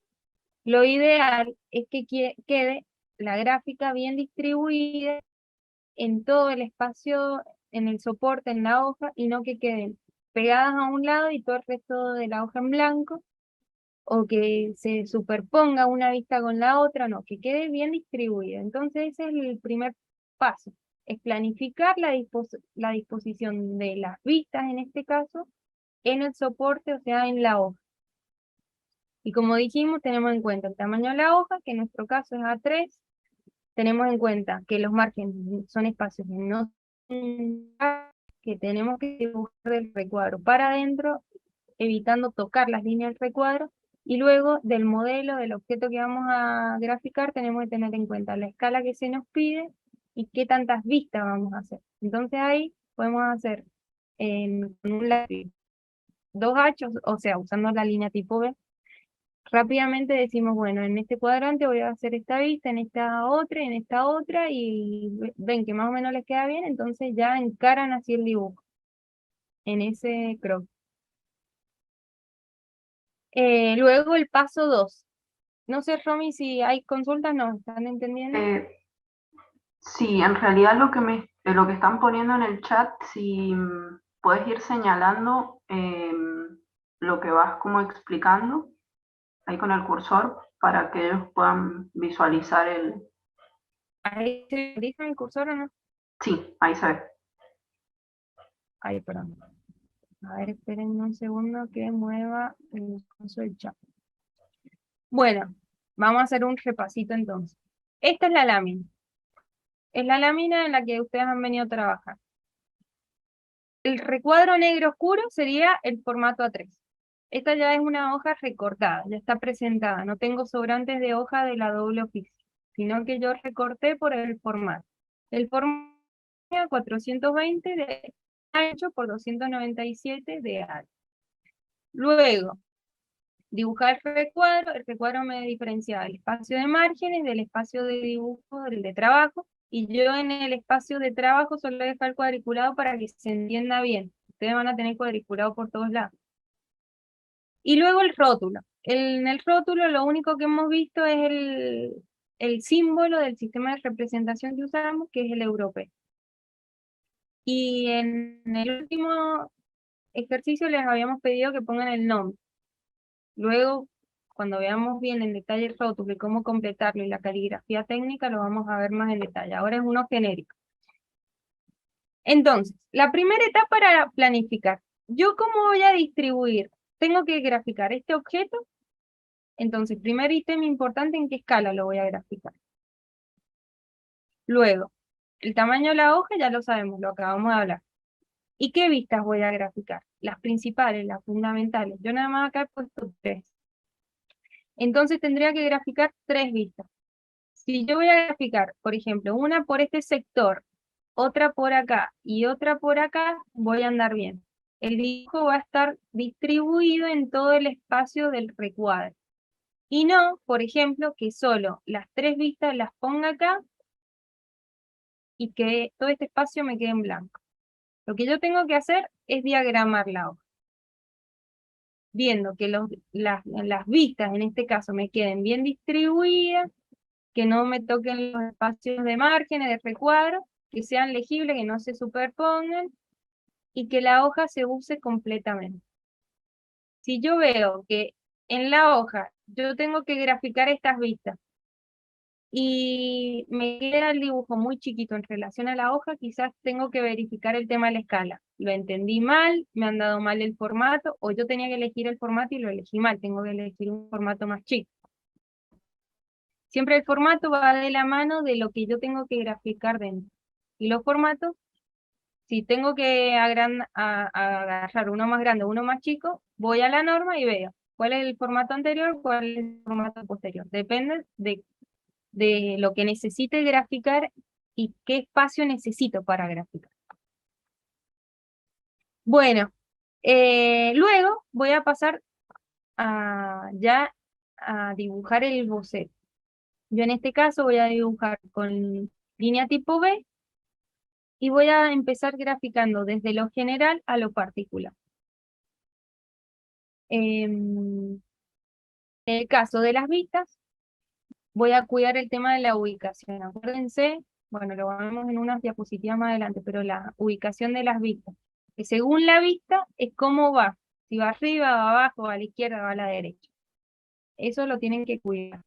Lo ideal es que quede la gráfica bien distribuida en todo el espacio, en el soporte, en la hoja, y no que queden pegadas a un lado y todo el resto de la hoja en blanco, o que se superponga una vista con la otra, no, que quede bien distribuida. Entonces ese es el primer paso, es planificar la disposición de las vistas, en este caso, en el soporte, o sea, en la hoja. Y como dijimos, tenemos en cuenta el tamaño de la hoja, que en nuestro caso es A3, tenemos en cuenta que los márgenes son espacios que no que tenemos que dibujar del recuadro para adentro, evitando tocar las líneas del recuadro, y luego del modelo, del objeto que vamos a graficar, tenemos que tener en cuenta la escala que se nos pide y qué tantas vistas vamos a hacer. Entonces ahí podemos hacer con un lápiz 2H, o sea, usando la línea tipo B, rápidamente decimos, bueno, en este cuadrante voy a hacer esta vista, en esta otra, y ven que más o menos les queda bien, entonces ya encaran así el dibujo, en ese croquis. Luego el paso 2. No sé, Romy, si hay consultas, ¿no? ¿Están entendiendo? Sí, en realidad lo que están poniendo en el chat, si puedes ir señalando lo que vas como explicando ahí con el cursor para que ellos puedan visualizar el... ¿Ahí se dice el cursor o no? Sí, ahí se ve. Ay, perdón. A ver, esperen un segundo que mueva el coso del chat. Bueno, vamos a hacer un repasito entonces. Esta es la lámina. Es la lámina en la que ustedes han venido a trabajar. El recuadro negro oscuro sería el formato A3. Esta ya es una hoja recortada, ya está presentada. No tengo sobrantes de hoja de la doble oficio, sino que yo recorté por el formato. El formato 420 de ancho por 297 de alto. Luego, dibujar el recuadro me diferenciaba el espacio de márgenes del espacio de dibujo, del de trabajo, y yo en el espacio de trabajo solo dejar cuadriculado para que se entienda bien. Ustedes van a tener cuadriculado por todos lados. Y luego el rótulo. En el rótulo lo único que hemos visto es el símbolo del sistema de representación que usamos, que es el europeo. Y en el último ejercicio les habíamos pedido que pongan el nombre. Luego, cuando veamos bien en detalle el rótulo y cómo completarlo y la caligrafía técnica, lo vamos a ver más en detalle. Ahora es uno genérico. Entonces, la primera etapa era planificar. ¿Yo cómo voy a distribuir? Tengo que graficar este objeto. Entonces, primer ítem importante, ¿en qué escala lo voy a graficar? Luego, el tamaño de la hoja ya lo sabemos, lo acabamos de hablar. ¿Y qué vistas voy a graficar? Las principales, las fundamentales. Yo nada más acá he puesto 3. Entonces tendría que graficar 3 vistas. Si yo voy a graficar, por ejemplo, una por este sector, otra por acá y otra por acá, voy a andar bien. El dibujo va a estar distribuido en todo el espacio del recuadro. Y no, por ejemplo, que solo las 3 vistas las ponga acá y que todo este espacio me quede en blanco. Lo que yo tengo que hacer es diagramar la hoja. Viendo que las vistas, en este caso, me queden bien distribuidas, que no me toquen los espacios de márgenes, de recuadro, que sean legibles, que no se superpongan, y que la hoja se use completamente. Si yo veo que en la hoja yo tengo que graficar estas vistas, y me queda el dibujo muy chiquito en relación a la hoja, quizás tengo que verificar el tema de la escala. Lo entendí mal, me han dado mal el formato, o yo tenía que elegir el formato y lo elegí mal, tengo que elegir un formato más chico. Siempre el formato va de la mano de lo que yo tengo que graficar dentro. Y los formatos, si tengo que agarrar uno más grande o uno más chico, voy a la norma y veo cuál es el formato anterior, cuál es el formato posterior. Depende de lo que necesite graficar y qué espacio necesito para graficar. Bueno, luego voy a pasar ya a dibujar el boceto. Yo en este caso voy a dibujar con línea tipo B y voy a empezar graficando desde lo general a lo particular. En el caso de las vistas, voy a cuidar el tema de la ubicación. Acuérdense, bueno, lo vemos en unas diapositivas más adelante, pero la ubicación de las vistas, que según la vista es cómo va. Si va arriba, va abajo, va a la izquierda, va a la derecha. Eso lo tienen que cuidar,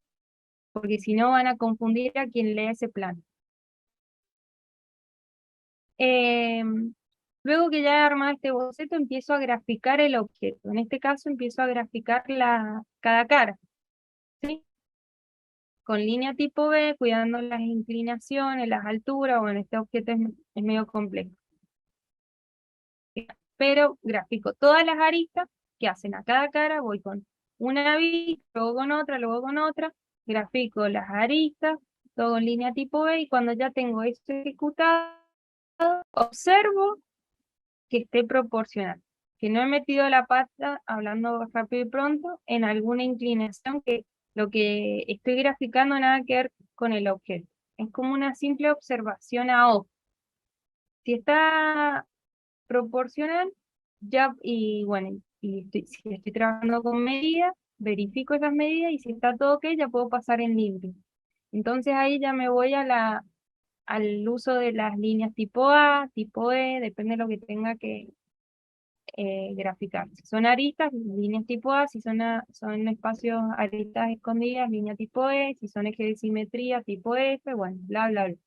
porque si no van a confundir a quien lea ese plano. Luego que ya he armado este boceto, empiezo a graficar el objeto. En este caso empiezo a graficar cada cara, ¿sí? Con línea tipo B, cuidando las inclinaciones, las alturas. Bueno, este objeto es medio complejo. Pero grafico todas las aristas que hacen a cada cara, voy con una vista, luego con otra, grafico las aristas, todo en línea tipo B, y cuando ya tengo esto ejecutado, observo que esté proporcional, que no he metido la pata, hablando rápido y pronto, en alguna inclinación que lo que estoy graficando nada que ver con el objeto. Es como una simple observación a ojo. Si está proporcional, ya, y bueno, si estoy trabajando con medidas, verifico esas medidas, y si está todo ok, ya puedo pasar en limpio. Entonces ahí ya me voy al uso de las líneas tipo A, tipo E, depende de lo que tenga que graficar. Si son aristas, líneas tipo A; si son espacios, aristas escondidas, línea tipo E; si son ejes de simetría, tipo F, bueno, bla, bla, bla.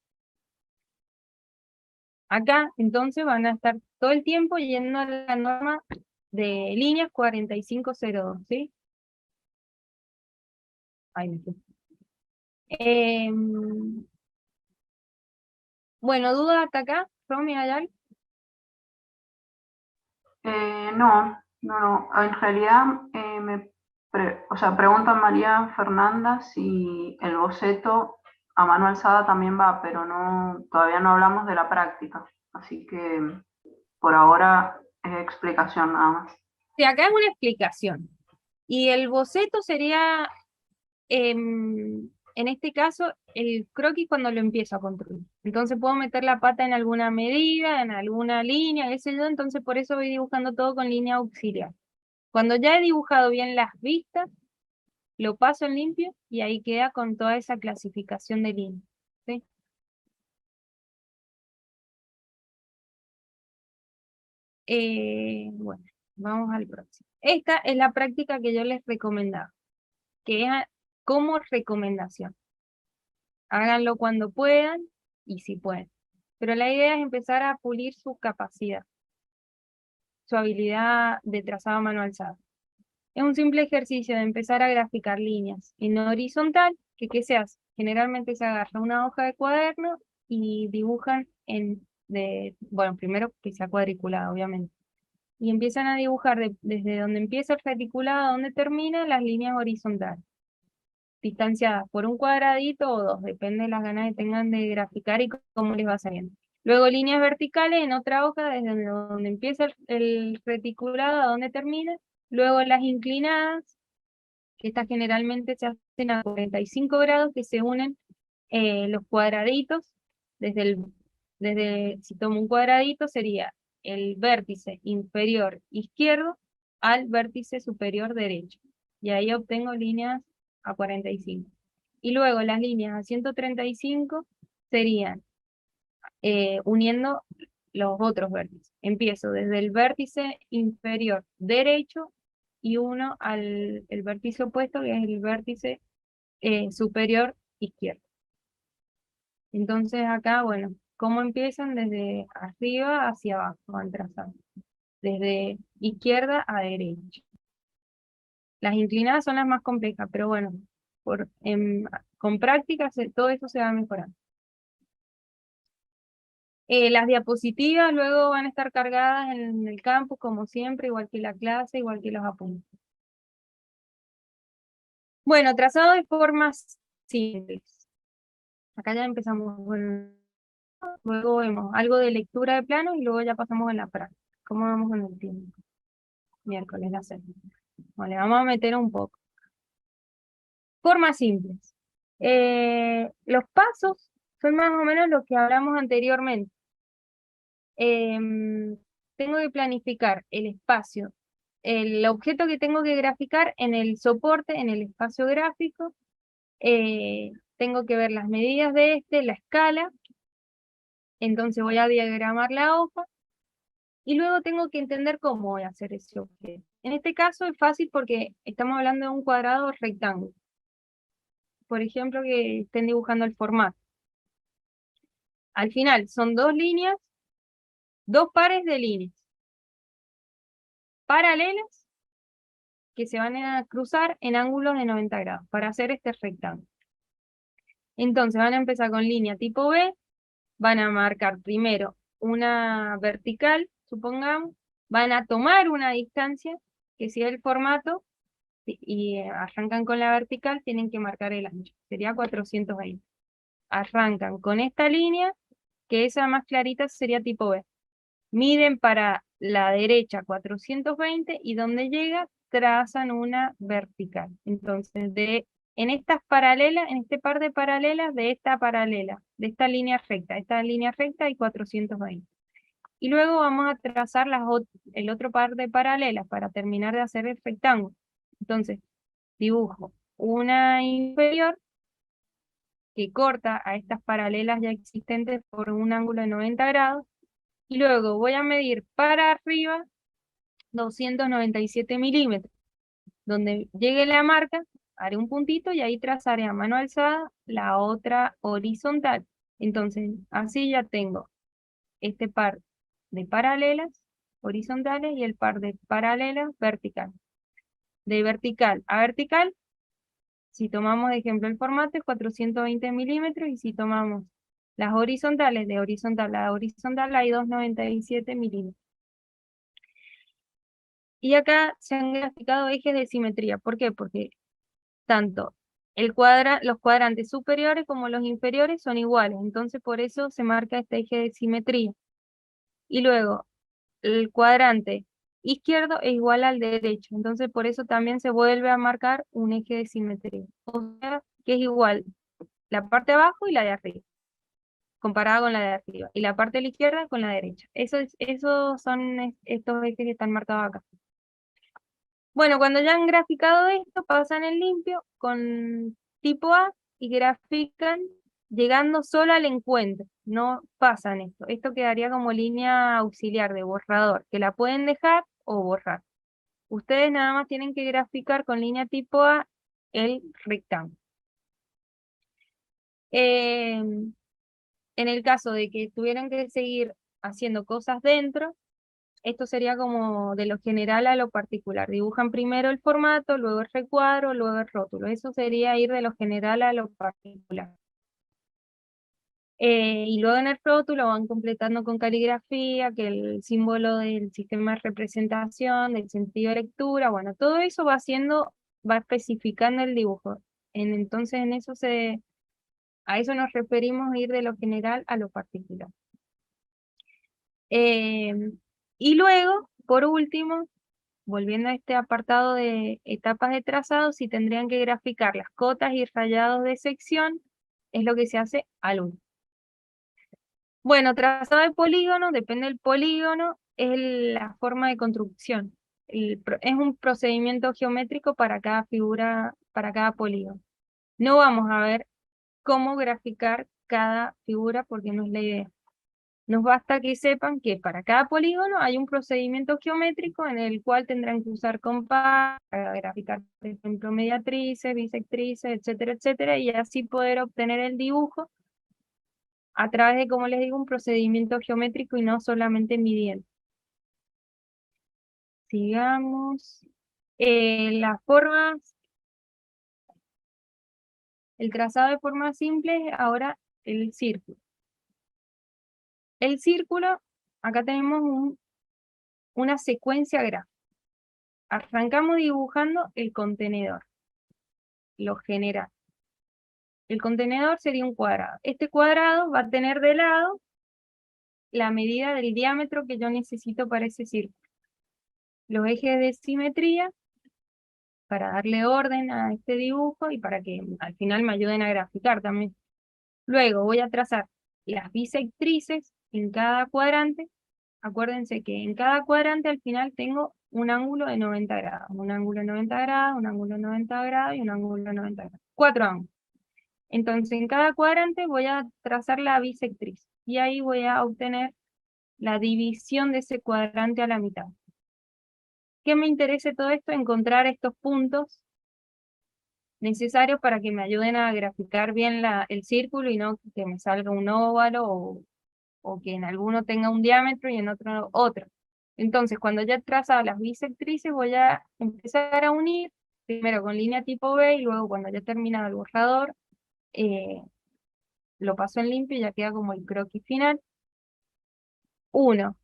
Acá, entonces, van a estar todo el tiempo yendo a la norma de líneas 4502, ¿sí? Ahí me fui. Bueno, ¿dudas hasta acá? Romy, ¿hay algo? No. En realidad, pregunta María Fernanda si el boceto a mano alzada también va, pero todavía no hablamos de la práctica. Así que por ahora es explicación nada más. Sí, acá es una explicación. Y el boceto sería en este caso, el croquis cuando lo empiezo a construir. Entonces puedo meter la pata en alguna medida, en alguna línea, qué sé yo, entonces por eso voy dibujando todo con línea auxiliar. Cuando ya he dibujado bien las vistas, lo paso en limpio y ahí queda con toda esa clasificación de líneas. ¿Sí? Bueno, vamos al próximo. Esta es la práctica que yo les recomendaba, que es como recomendación. Háganlo cuando puedan y si pueden. Pero la idea es empezar a pulir su capacidad, su habilidad de trazado a mano alzada. Es un simple ejercicio de empezar a graficar líneas en horizontal, que ¿qué se hace? Generalmente se agarra una hoja de cuaderno y dibujan bueno, primero que sea cuadriculado, obviamente. Y empiezan a dibujar desde donde empieza el reticulado a donde termina las líneas horizontales, distanciadas por un cuadradito o dos, depende de las ganas que tengan de graficar y cómo les va saliendo. Luego líneas verticales en otra hoja, desde donde empieza el reticulado a donde termina. Luego las inclinadas, que estas generalmente se hacen a 45 grados, que se unen los cuadraditos. Si tomo un cuadradito, sería el vértice inferior izquierdo al vértice superior derecho. Y ahí obtengo líneas a 45. Y luego las líneas a 135 serían uniendo los otros vértices. Empiezo desde el vértice inferior derecho y uno al el vértice opuesto, que es el vértice superior izquierdo. Entonces acá, bueno, ¿cómo empiezan? Desde arriba hacia abajo, van trazando. Desde izquierda a derecha. Las inclinadas son las más complejas, pero bueno, con práctica todo eso se va mejorando. Las diapositivas luego van a estar cargadas en el campus, como siempre, igual que la clase, igual que los apuntes. Bueno, trazado de formas simples. Acá ya empezamos luego vemos algo de lectura de planos y luego ya pasamos a la práctica. ¿Cómo vamos con el tiempo? Miércoles, la semana. Vale, vamos a meter un poco. Formas simples. Los pasos son más o menos lo que hablamos anteriormente. Tengo que planificar el espacio, el objeto que tengo que graficar en el soporte, en el espacio gráfico. Tengo que ver las medidas de la escala. Entonces voy a diagramar la hoja. Y luego tengo que entender cómo voy a hacer ese objeto. En este caso es fácil porque estamos hablando de un cuadrado rectángulo. Por ejemplo, que estén dibujando el formato. Al final son dos líneas, dos pares de líneas paralelas que se van a cruzar en ángulos de 90 grados para hacer este rectángulo. Entonces van a empezar con línea tipo B, van a marcar primero una vertical, supongamos, van a tomar una distancia, que si es el formato, y arrancan con la vertical, tienen que marcar el ancho, sería 420. Arrancan con esta línea, que esa más clarita sería tipo B. Miden para la derecha 420 y donde llega trazan una vertical. Entonces, en estas paralelas, en este par de paralelas, de esta paralela, de esta línea recta y 420. Y luego vamos a trazar el otro par de paralelas para terminar de hacer el rectángulo. Entonces, dibujo una inferior que corta a estas paralelas ya existentes por un ángulo de 90 grados. Y luego voy a medir para arriba 297 milímetros. Donde llegue la marca, haré un puntito y ahí trazaré a mano alzada la otra horizontal. Entonces, así ya tengo este par de paralelas horizontales y el par de paralelas verticales. De vertical a vertical, si tomamos de ejemplo el formato, es 420 milímetros, y si tomamos las horizontales, de horizontal a horizontal, hay 297 milímetros. Y acá se han graficado ejes de simetría. ¿Por qué? Porque tanto los cuadrantes superiores como los inferiores son iguales. Entonces por eso se marca este eje de simetría. Y luego el cuadrante izquierdo es igual al derecho. Entonces por eso también se vuelve a marcar un eje de simetría. O sea que es igual la parte de abajo y la de arriba, comparada con la de arriba, y la parte de la izquierda con la derecha. Esos son estos ejes que están marcados acá. Bueno, cuando ya han graficado esto, pasan en limpio con tipo A y grafican llegando solo al encuentro. No pasan esto. Esto quedaría como línea auxiliar de borrador, que la pueden dejar o borrar. Ustedes nada más tienen que graficar con línea tipo A el rectángulo. En el caso de que tuvieran que seguir haciendo cosas dentro, esto sería como de lo general a lo particular. Dibujan primero el formato, luego el recuadro, luego el rótulo. Eso sería ir de lo general a lo particular. Y luego en el rótulo van completando con caligrafía, que el símbolo del sistema de representación, del sentido de lectura, bueno, todo eso va haciendo, va especificando el dibujo. Entonces a eso nos referimos ir de lo general a lo particular. Y luego, por último, volviendo a este apartado de etapas de trazado, si tendrían que graficar las cotas y rayados de sección, es lo que se hace al último. Bueno, trazado de polígono, depende del polígono, es la forma de construcción. Es un procedimiento geométrico para cada figura, para cada polígono. No vamos a ver cómo graficar cada figura porque no es la idea. Nos basta que sepan que para cada polígono hay un procedimiento geométrico en el cual tendrán que usar compás para graficar, por ejemplo, mediatrices, bisectrices, etcétera, etcétera, y así poder obtener el dibujo a través de, como les digo, un procedimiento geométrico y no solamente midiendo. Sigamos. Las formas, el trazado de formas simples, ahora el círculo. El círculo, acá tenemos una secuencia gráfica. Arrancamos dibujando el contenedor, lo general. El contenedor sería un cuadrado. Este cuadrado va a tener de lado la medida del diámetro que yo necesito para ese círculo. Los ejes de simetría, para darle orden a este dibujo y para que al final me ayuden a graficar también. Luego voy a trazar las bisectrices en cada cuadrante. Acuérdense que en cada cuadrante al final tengo un ángulo de 90 grados, un ángulo de 90 grados, un ángulo de 90 grados y un ángulo de 90 grados. 4 ángulos. Entonces en cada cuadrante voy a trazar la bisectriz y ahí voy a obtener la división de ese cuadrante a la mitad. ¿Qué me interesa todo esto? Encontrar estos puntos necesarios para que me ayuden a graficar bien el círculo y no que me salga un óvalo o que en alguno tenga un diámetro y en otro. Entonces, cuando ya he trazado las bisectrices, voy a empezar a unir, primero con línea tipo B y luego cuando ya he terminado el borrador, lo paso en limpio y ya queda como el croquis final. 1.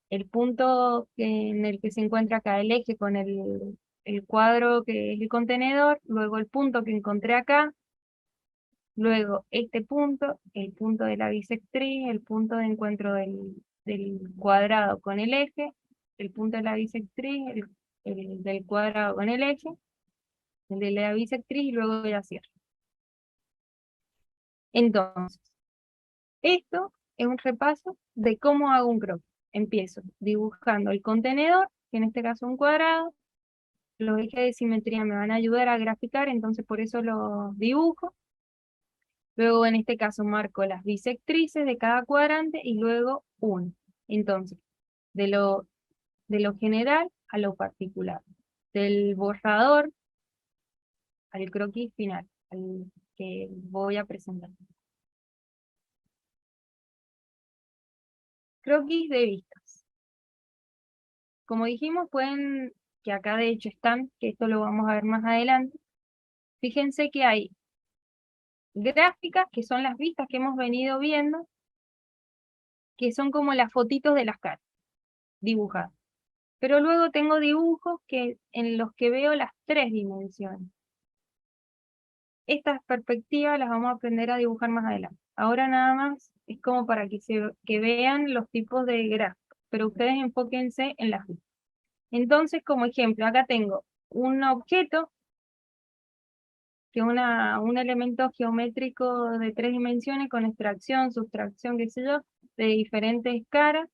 El punto en el que se encuentra acá el eje con el cuadro que es el contenedor, luego el punto que encontré acá, luego este punto, el punto de la bisectriz, el punto de encuentro del cuadrado con el eje, el punto de la bisectriz, el del cuadrado con el eje, el de la bisectriz y luego ya cierro. Entonces, esto es un repaso de cómo hago un croquis. Empiezo dibujando el contenedor, que en este caso es un cuadrado. Los ejes de simetría me van a ayudar a graficar, entonces por eso los dibujo. Luego en este caso marco las bisectrices de cada cuadrante y luego uno. Entonces, de lo general a lo particular. Del borrador al croquis final, al que voy a presentar. Croquis de vistas. Como dijimos, que acá de hecho están, que esto lo vamos a ver más adelante. Fíjense que hay gráficas, que son las vistas que hemos venido viendo, que son como las fotitos de las caras, dibujadas. Pero luego tengo dibujos en los que veo las 3 dimensiones. Estas perspectivas las vamos a aprender a dibujar más adelante. Ahora nada más es como para que vean los tipos de gráficos, pero ustedes enfóquense en las vistas. Entonces, como ejemplo, acá tengo un objeto que es un elemento geométrico de 3 dimensiones con extracción, sustracción, qué sé yo, de diferentes caras,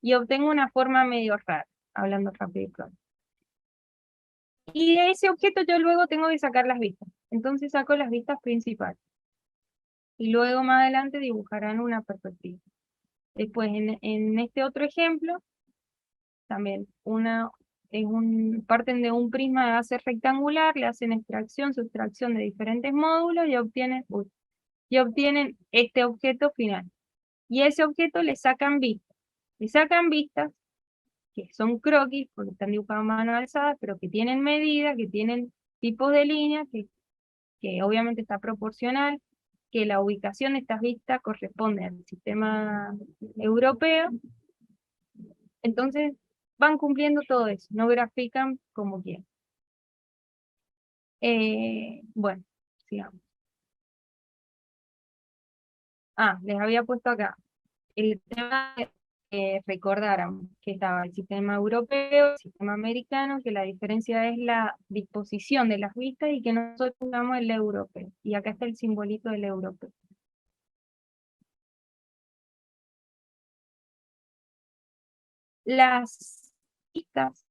y obtengo una forma medio rara, hablando rápido y pronto. Y de ese objeto yo luego tengo que sacar las vistas. Entonces saco las vistas principales. Y luego más adelante dibujarán una perspectiva. Después, en este otro ejemplo, también parten de un prisma de base rectangular, le hacen extracción, sustracción de diferentes módulos y obtienen este objeto final. Y a ese objeto le sacan vistas. Le sacan vistas que son croquis, porque están dibujados a mano alzada, pero que tienen medida, que tienen tipos de líneas, que obviamente está proporcional, que la ubicación de estas vistas corresponde al sistema europeo. Entonces van cumpliendo todo eso, no grafican como quieren. Bueno, sigamos. Les había puesto acá el tema que recordaran que estaba el sistema europeo, el sistema americano, que la diferencia es la disposición de las vistas y que nosotros usamos el europeo. Y acá está el simbolito del europeo. Las vistas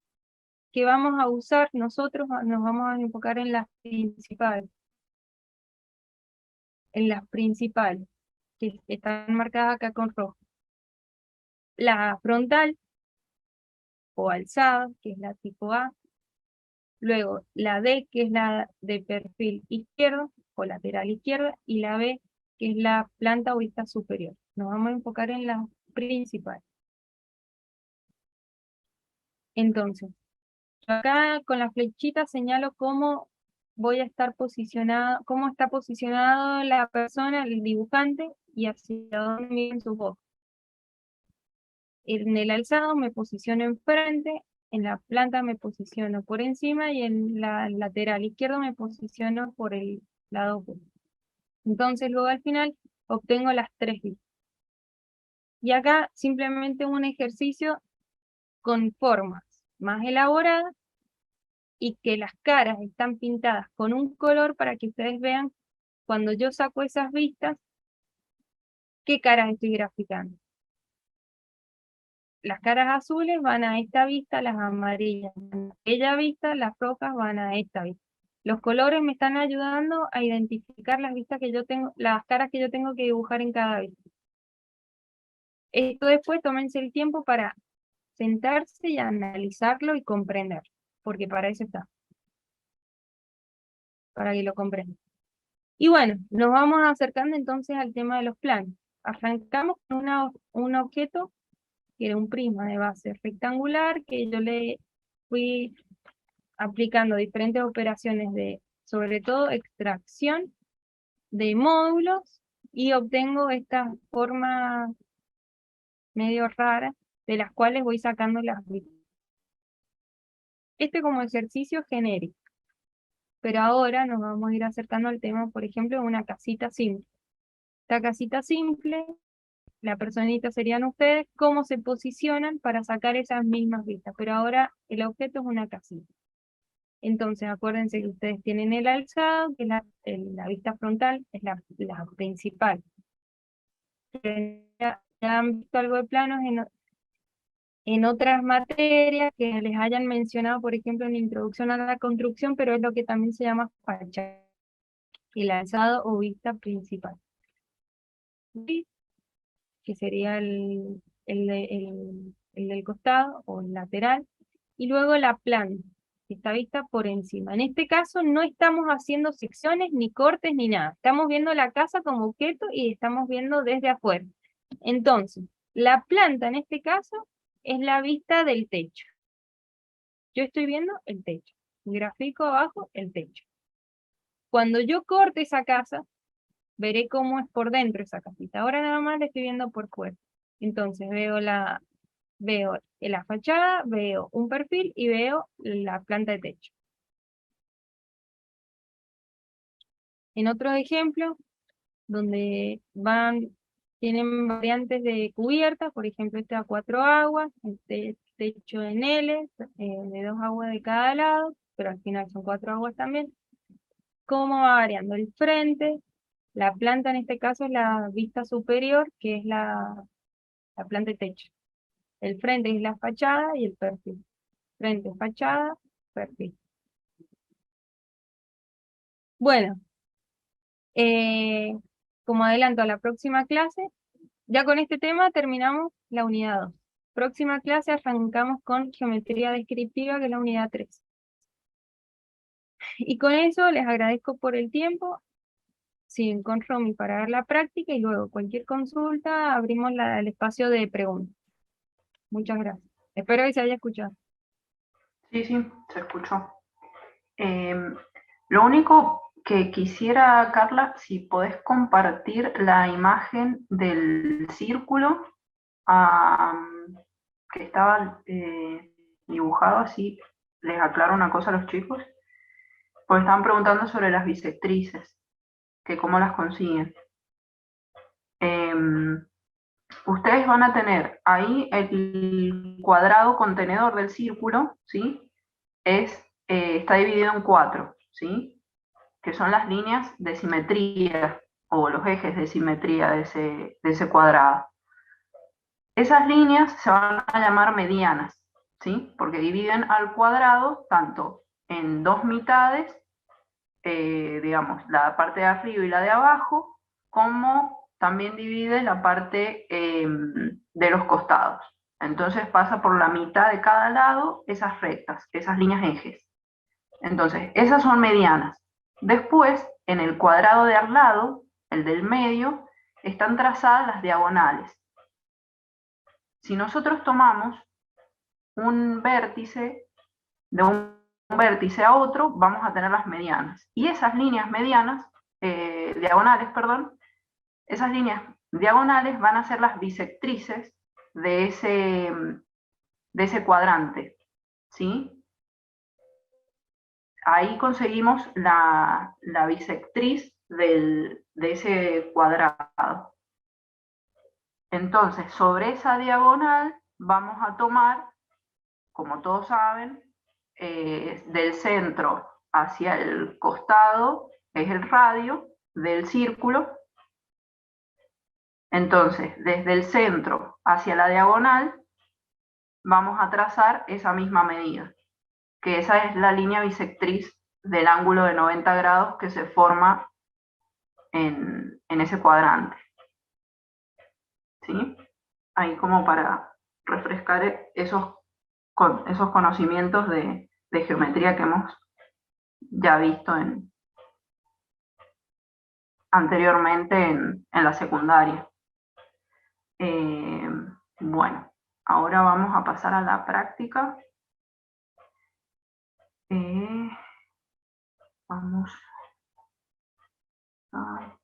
que vamos a usar nosotros nos vamos a enfocar en las principales. Que están marcadas acá con rojo. La frontal o alzada, que es la tipo A. Luego la D, que es la de perfil izquierdo o lateral izquierda, y la B, que es la planta o vista superior. Nos vamos a enfocar en la principal. Entonces, yo acá con la flechita señalo cómo voy a estar posicionado, cómo está posicionado la persona, el dibujante, y hacia dónde miren sus ojos. En el alzado me posiciono enfrente, en la planta me posiciono por encima y en la lateral izquierdo me posiciono por el lado opuesto. Entonces luego al final obtengo las 3 vistas. Y acá simplemente un ejercicio con formas más elaboradas y que las caras están pintadas con un color para que ustedes vean cuando yo saco esas vistas, qué caras estoy graficando. Las caras azules van a esta vista, las amarillas van a aquella vista, las rojas van a esta vista. Los colores me están ayudando a identificar las vistas que yo tengo, las caras que yo tengo que dibujar en cada vista. Esto después tómense el tiempo para sentarse y analizarlo y comprender, porque para eso está, para que lo comprendan. Y bueno, nos vamos acercando entonces al tema de los planos. Arrancamos con un objeto que era un prisma de base rectangular, que yo le fui aplicando diferentes operaciones de, sobre todo, extracción de módulos, y obtengo estas formas medio raras, de las cuales voy sacando las vistas. Este como ejercicio genérico. Pero ahora nos vamos a ir acercando al tema, por ejemplo, de una casita simple. Esta casita simple, la personita serían ustedes, cómo se posicionan para sacar esas mismas vistas. Pero ahora el objeto es una casita. Entonces acuérdense que ustedes tienen el alzado, que es la vista frontal, es la principal. Ya han visto algo de planos en otras materias que les hayan mencionado, por ejemplo, en Introducción a la Construcción, pero es lo que también se llama fachada, el alzado o vista principal. ¿Sí? Que sería el del costado o el lateral, y luego la planta, que está vista por encima. En este caso no estamos haciendo secciones, ni cortes, ni nada. Estamos viendo la casa como objeto y estamos viendo desde afuera. Entonces, la planta en este caso es la vista del techo. Yo estoy viendo el techo. Grafico abajo el techo. Cuando yo corte esa casa, veré cómo es por dentro esa casita. Ahora nada más la estoy viendo por fuera. Entonces veo la fachada, veo un perfil y veo la planta de techo. En otros ejemplos, donde tienen variantes de cubiertas, por ejemplo, este a 4 aguas, este techo en L, de 2 aguas de cada lado, pero al final son 4 aguas también. cómo va variando el frente, la planta en este caso es la vista superior, que es la planta de techo. El frente es la fachada y el perfil. Frente, fachada, perfil. Bueno, como adelanto a la próxima clase, ya con este tema terminamos la unidad 2. Próxima clase arrancamos con geometría descriptiva, que es la unidad 3. Y con eso les agradezco por el tiempo. Siguen con Romy para dar la práctica y luego cualquier consulta abrimos el espacio de preguntas. Muchas gracias. Espero que se haya escuchado. Sí, sí, se escuchó. Lo único que quisiera, Carla, si podés compartir la imagen del círculo que estaba dibujado, así les aclaro una cosa a los chicos, porque estaban preguntando sobre las bisectrices, que cómo las consiguen. Ustedes van a tener ahí el cuadrado contenedor del círculo, ¿sí? Está dividido en 4, ¿sí? Que son las líneas de simetría o los ejes de simetría de ese cuadrado. Esas líneas se van a llamar medianas, ¿sí? Porque dividen al cuadrado tanto en dos mitades, digamos, la parte de arriba y la de abajo, como también divide la parte de los costados. Entonces pasa por la mitad de cada lado esas rectas, esas líneas ejes. Entonces, esas son medianas. Después, en el cuadrado de al lado, el del medio, están trazadas las diagonales. Si nosotros tomamos un vértice de un vértice a otro, vamos a tener las medianas. Y esas líneas medianas, diagonales, perdón, esas líneas diagonales van a ser las bisectrices de ese cuadrante, ¿sí? Ahí conseguimos la bisectriz de ese cuadrado. Entonces, sobre esa diagonal vamos a tomar, como todos saben, del centro hacia el costado es el radio del círculo. Entonces, desde el centro hacia la diagonal vamos a trazar esa misma medida, que esa es la línea bisectriz del ángulo de 90 grados que se forma en ese cuadrante. ¿Sí? Ahí como para refrescar esos conocimientos de geometría que hemos ya visto anteriormente en la secundaria. Bueno, ahora vamos a pasar a la práctica. Vamos a...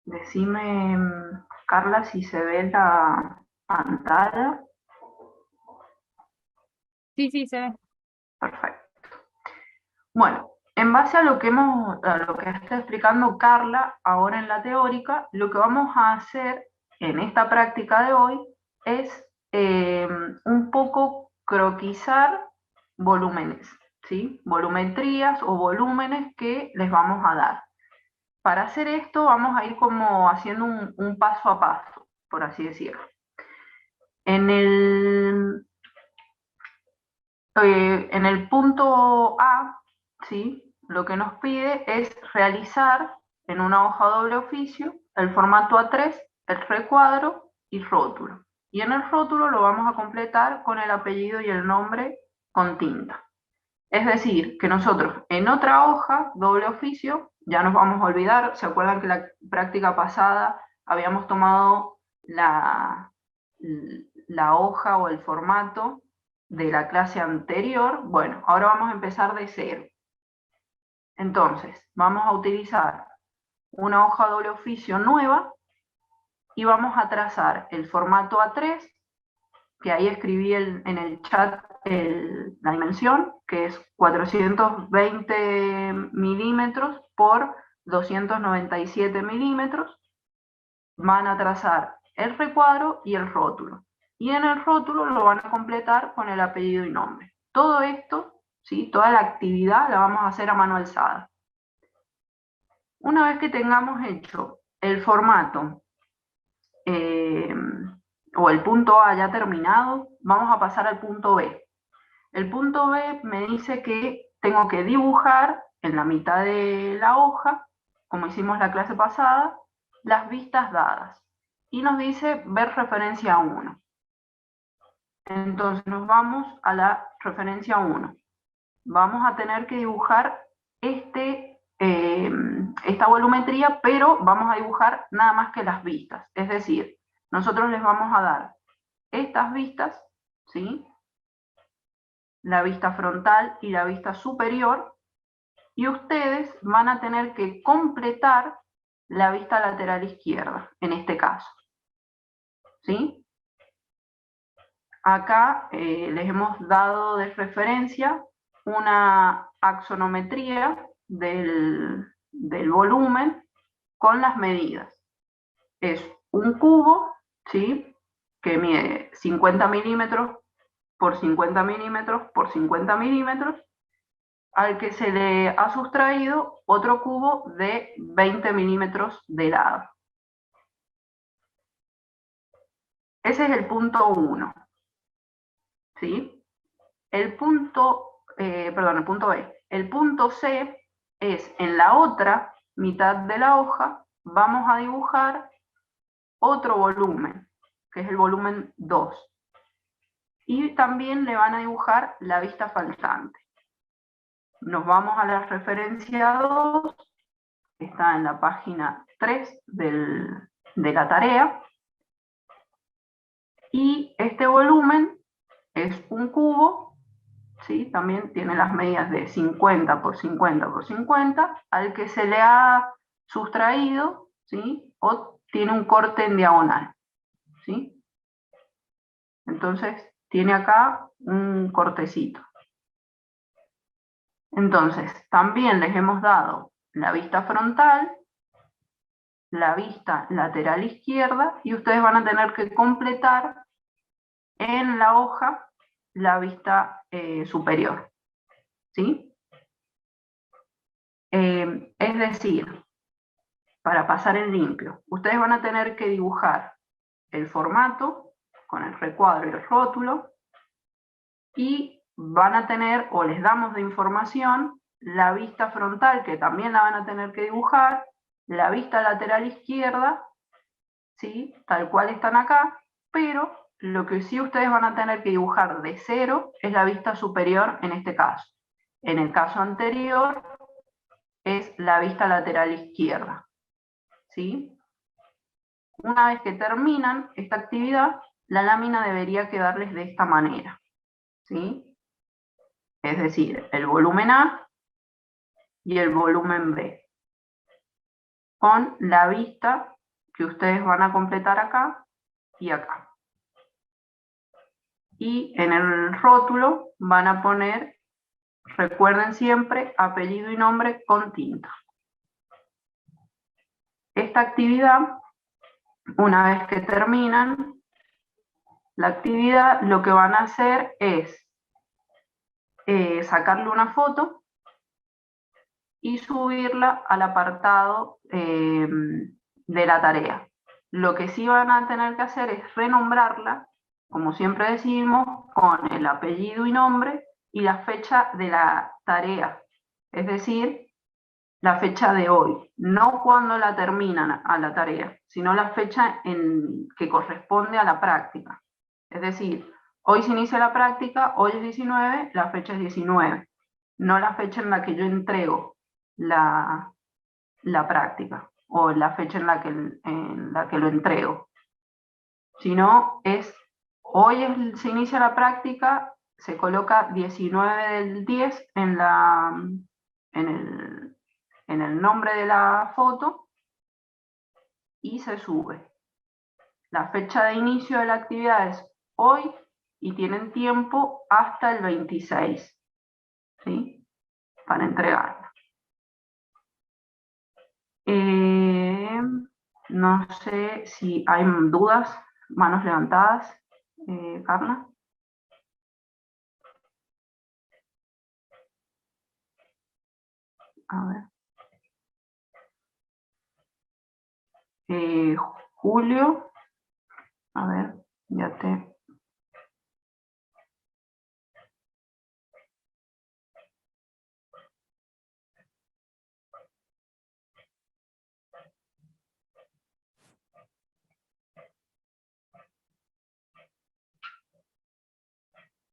Decime, Carla, si se ve la pantalla. Sí, sí, se ve. Perfecto. Bueno, en base a lo que está explicando Carla ahora en la teórica, lo que vamos a hacer en esta práctica de hoy es un poco croquisar volúmenes, ¿sí? Volumetrías o volúmenes que les vamos a dar. Para hacer esto vamos a ir como haciendo un paso a paso, por así decirlo. En el punto A, ¿sí? Lo que nos pide es realizar en una hoja doble oficio el formato A3, el recuadro y rótulo. Y en el rótulo lo vamos a completar con el apellido y el nombre con tinta. Es decir, que nosotros en otra hoja doble oficio, ya nos vamos a olvidar, ¿se acuerdan que la práctica pasada habíamos tomado la hoja o el formato de la clase anterior? Bueno, ahora vamos a empezar de cero. Entonces, vamos a utilizar una hoja doble oficio nueva y vamos a trazar el formato A3, que ahí escribí en el chat la dimensión, que es 420 milímetros por 297 milímetros, van a trazar el recuadro y el rótulo. Y en el rótulo lo van a completar con el apellido y nombre. Todo esto, ¿sí? Toda la actividad la vamos a hacer a mano alzada. Una vez que tengamos hecho el formato o el punto A ya terminado, vamos a pasar al punto B. El punto B me dice que tengo que dibujar en la mitad de la hoja, como hicimos la clase pasada, las vistas dadas. Y nos dice ver referencia 1. Entonces nos vamos a la referencia 1. Vamos a tener que dibujar esta volumetría, pero vamos a dibujar nada más que las vistas. Es decir, nosotros les vamos a dar estas vistas, ¿sí? La vista frontal y la vista superior, y ustedes van a tener que completar la vista lateral izquierda, en este caso. ¿Sí? Acá les hemos dado de referencia una axonometría del volumen con las medidas. Es un cubo, ¿sí? Que mide 50 milímetros por 50 milímetros por 50 milímetros, al que se le ha sustraído otro cubo de 20 milímetros de lado. Ese es el punto 1. ¿Sí? El punto B. El punto C es en la otra mitad de la hoja, vamos a dibujar otro volumen, que es el volumen 2. Y también le van a dibujar la vista faltante. Nos vamos a la referencia 2, que está en la página 3 de la tarea. Y este volumen es un cubo, ¿sí? También tiene las medidas de 50 por 50 por 50, al que se le ha sustraído, ¿sí? O tiene un corte en diagonal, ¿sí? Entonces, tiene acá un cortecito. Entonces, también les hemos dado la vista frontal, la vista lateral izquierda, y ustedes van a tener que completar en la hoja la vista superior. ¿Sí? Es decir, para pasar en limpio, ustedes van a tener que dibujar el formato con el recuadro y el rótulo, y van a tener, o les damos de información, la vista frontal, que también la van a tener que dibujar, la vista lateral izquierda, ¿sí? Tal cual están acá, pero lo que sí ustedes van a tener que dibujar de cero es la vista superior en este caso. En el caso anterior es la vista lateral izquierda. ¿Sí? Una vez que terminan esta actividad, la lámina debería quedarles de esta manera. ¿Sí? Es decir, el volumen A y el volumen B. Con la vista que ustedes van a completar acá y acá. Y en el rótulo van a poner, recuerden siempre, apellido y nombre con tinta. Esta actividad, una vez que terminan la actividad, lo que van a hacer es sacarle una foto y subirla al apartado de la tarea. Lo que sí van a tener que hacer es renombrarla, como siempre decimos, con el apellido y nombre y la fecha de la tarea, es decir, la fecha de hoy, no cuando la terminan a la tarea, sino la fecha que corresponde a la práctica. Es decir, hoy se inicia la práctica, hoy es 19, la fecha es 19, no la fecha en la que yo entrego la práctica, o la fecha en la que lo entrego, sino es, hoy se inicia la práctica, se coloca 19 del 10 en el nombre de la foto y se sube. La fecha de inicio de la actividad es hoy y tienen tiempo hasta el 26, ¿sí? Para entregarla. No sé si hay dudas, manos levantadas. Carla. A ver. Julio. A ver, ya te...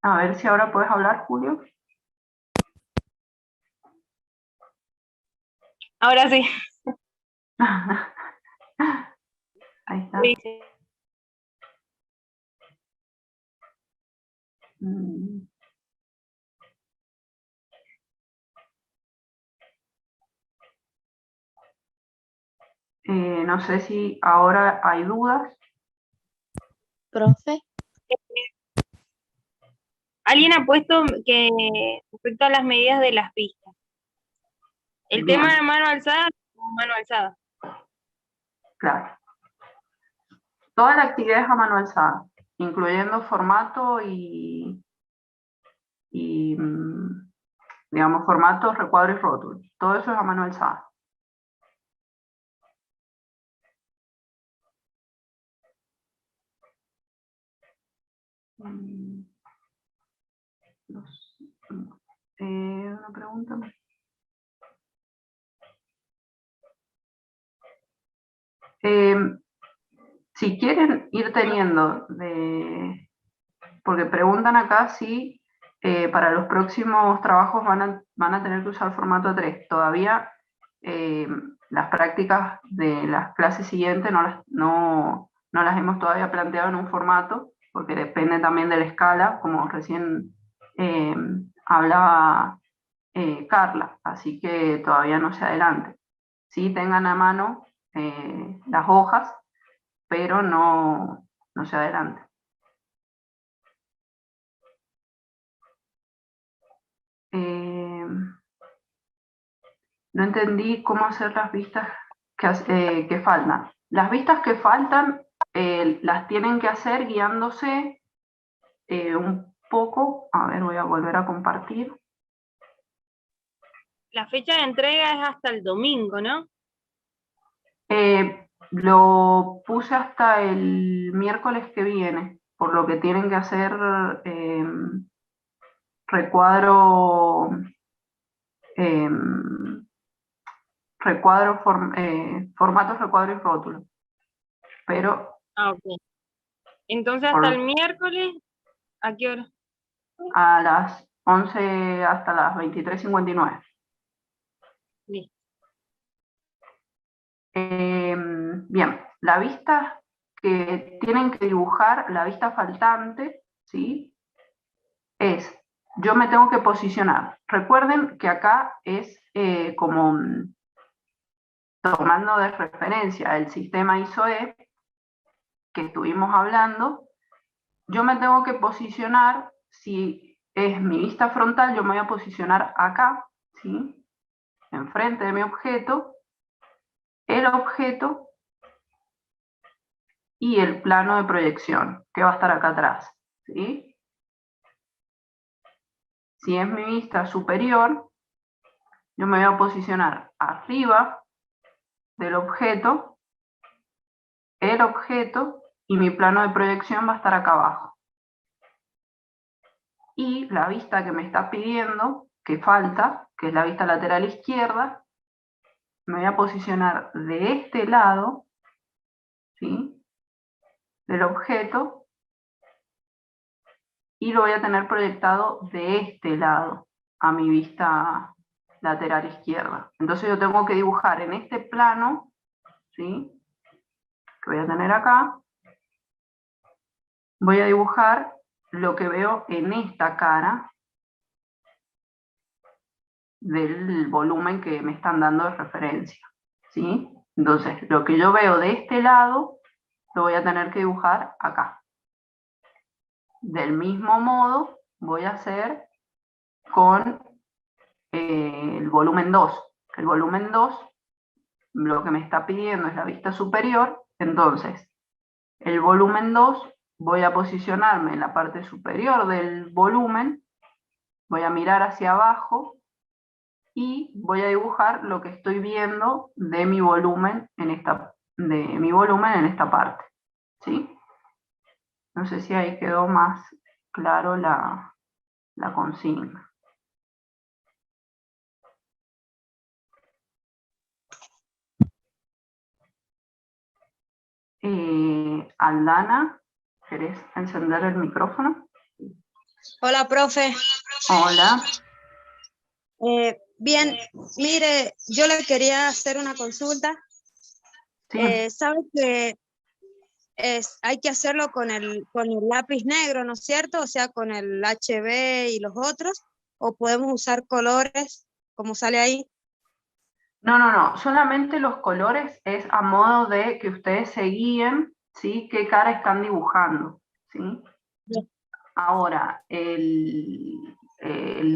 A ver si ahora puedes hablar, Julio. Ahora sí. Ahí está. Mm. No sé si ahora hay dudas. Profe. Alguien ha puesto que respecto a las medidas de las pistas. El Bien. tema de mano alzada o mano alzada. Claro. Toda la actividad es a mano alzada, incluyendo formato y digamos, formatos, recuadro y rótulo. Todo eso es a mano alzada. Una pregunta. Si quieren ir teniendo, porque preguntan acá si para los próximos trabajos van a tener que usar formato 3. Todavía las prácticas de las clases siguientes no las hemos todavía planteado en un formato, porque depende también de la escala, como recién hablaba Carla, así que todavía no se adelante. Sí tengan a mano las hojas, pero no se adelante. No entendí cómo hacer las vistas que faltan. Las vistas que faltan las tienen que hacer guiándose un poco. A ver, voy a volver a compartir. La fecha de entrega es hasta el domingo, ¿no? Lo puse hasta el miércoles que viene, por lo que tienen que hacer recuadro, formatos, recuadro y rótulo. Pero Ah, ok. Entonces hasta el miércoles, ¿a qué hora? a las 11 hasta las 23:59. Listo. Bien, la vista que tienen que dibujar, la vista faltante, ¿sí? Yo me tengo que posicionar. Recuerden que acá es como tomando de referencia el sistema ISOE que estuvimos hablando, yo me tengo que posicionar, si es mi vista frontal, yo me voy a posicionar acá, ¿sí? Enfrente de mi objeto, el objeto y el plano de proyección, que va a estar acá atrás, ¿sí? Si es mi vista superior, yo me voy a posicionar arriba del objeto, el objeto y mi plano de proyección va a estar acá abajo. Y la vista que me está pidiendo, que falta, que es la vista lateral izquierda, me voy a posicionar de este lado, ¿sí? Del objeto, y lo voy a tener proyectado de este lado, a mi vista lateral izquierda. Entonces yo tengo que dibujar en este plano, ¿sí? Que voy a tener acá, voy a dibujar lo que veo en esta cara del volumen que me están dando de referencia, ¿sí? Entonces, lo que yo veo de este lado, lo voy a tener que dibujar acá. Del mismo modo, voy a hacer con el volumen 2. El volumen 2 lo que me está pidiendo es la vista superior, entonces el volumen 2 voy a posicionarme en la parte superior del volumen, voy a mirar hacia abajo y voy a dibujar lo que estoy viendo de mi volumen en esta parte, ¿sí? No sé si ahí quedó más claro la consigna. Aldana, ¿querés encender el micrófono? Hola, profe. Hola. Bien, mire, yo le quería hacer una consulta. Sí. ¿Sabe que hay que hacerlo con el lápiz negro, ¿no es cierto? O sea, con el HB y los otros, o podemos usar colores, como sale ahí. No, solamente los colores es a modo de que ustedes se guíen, ¿sí? Qué cara están dibujando, ¿sí? Bien. Ahora, el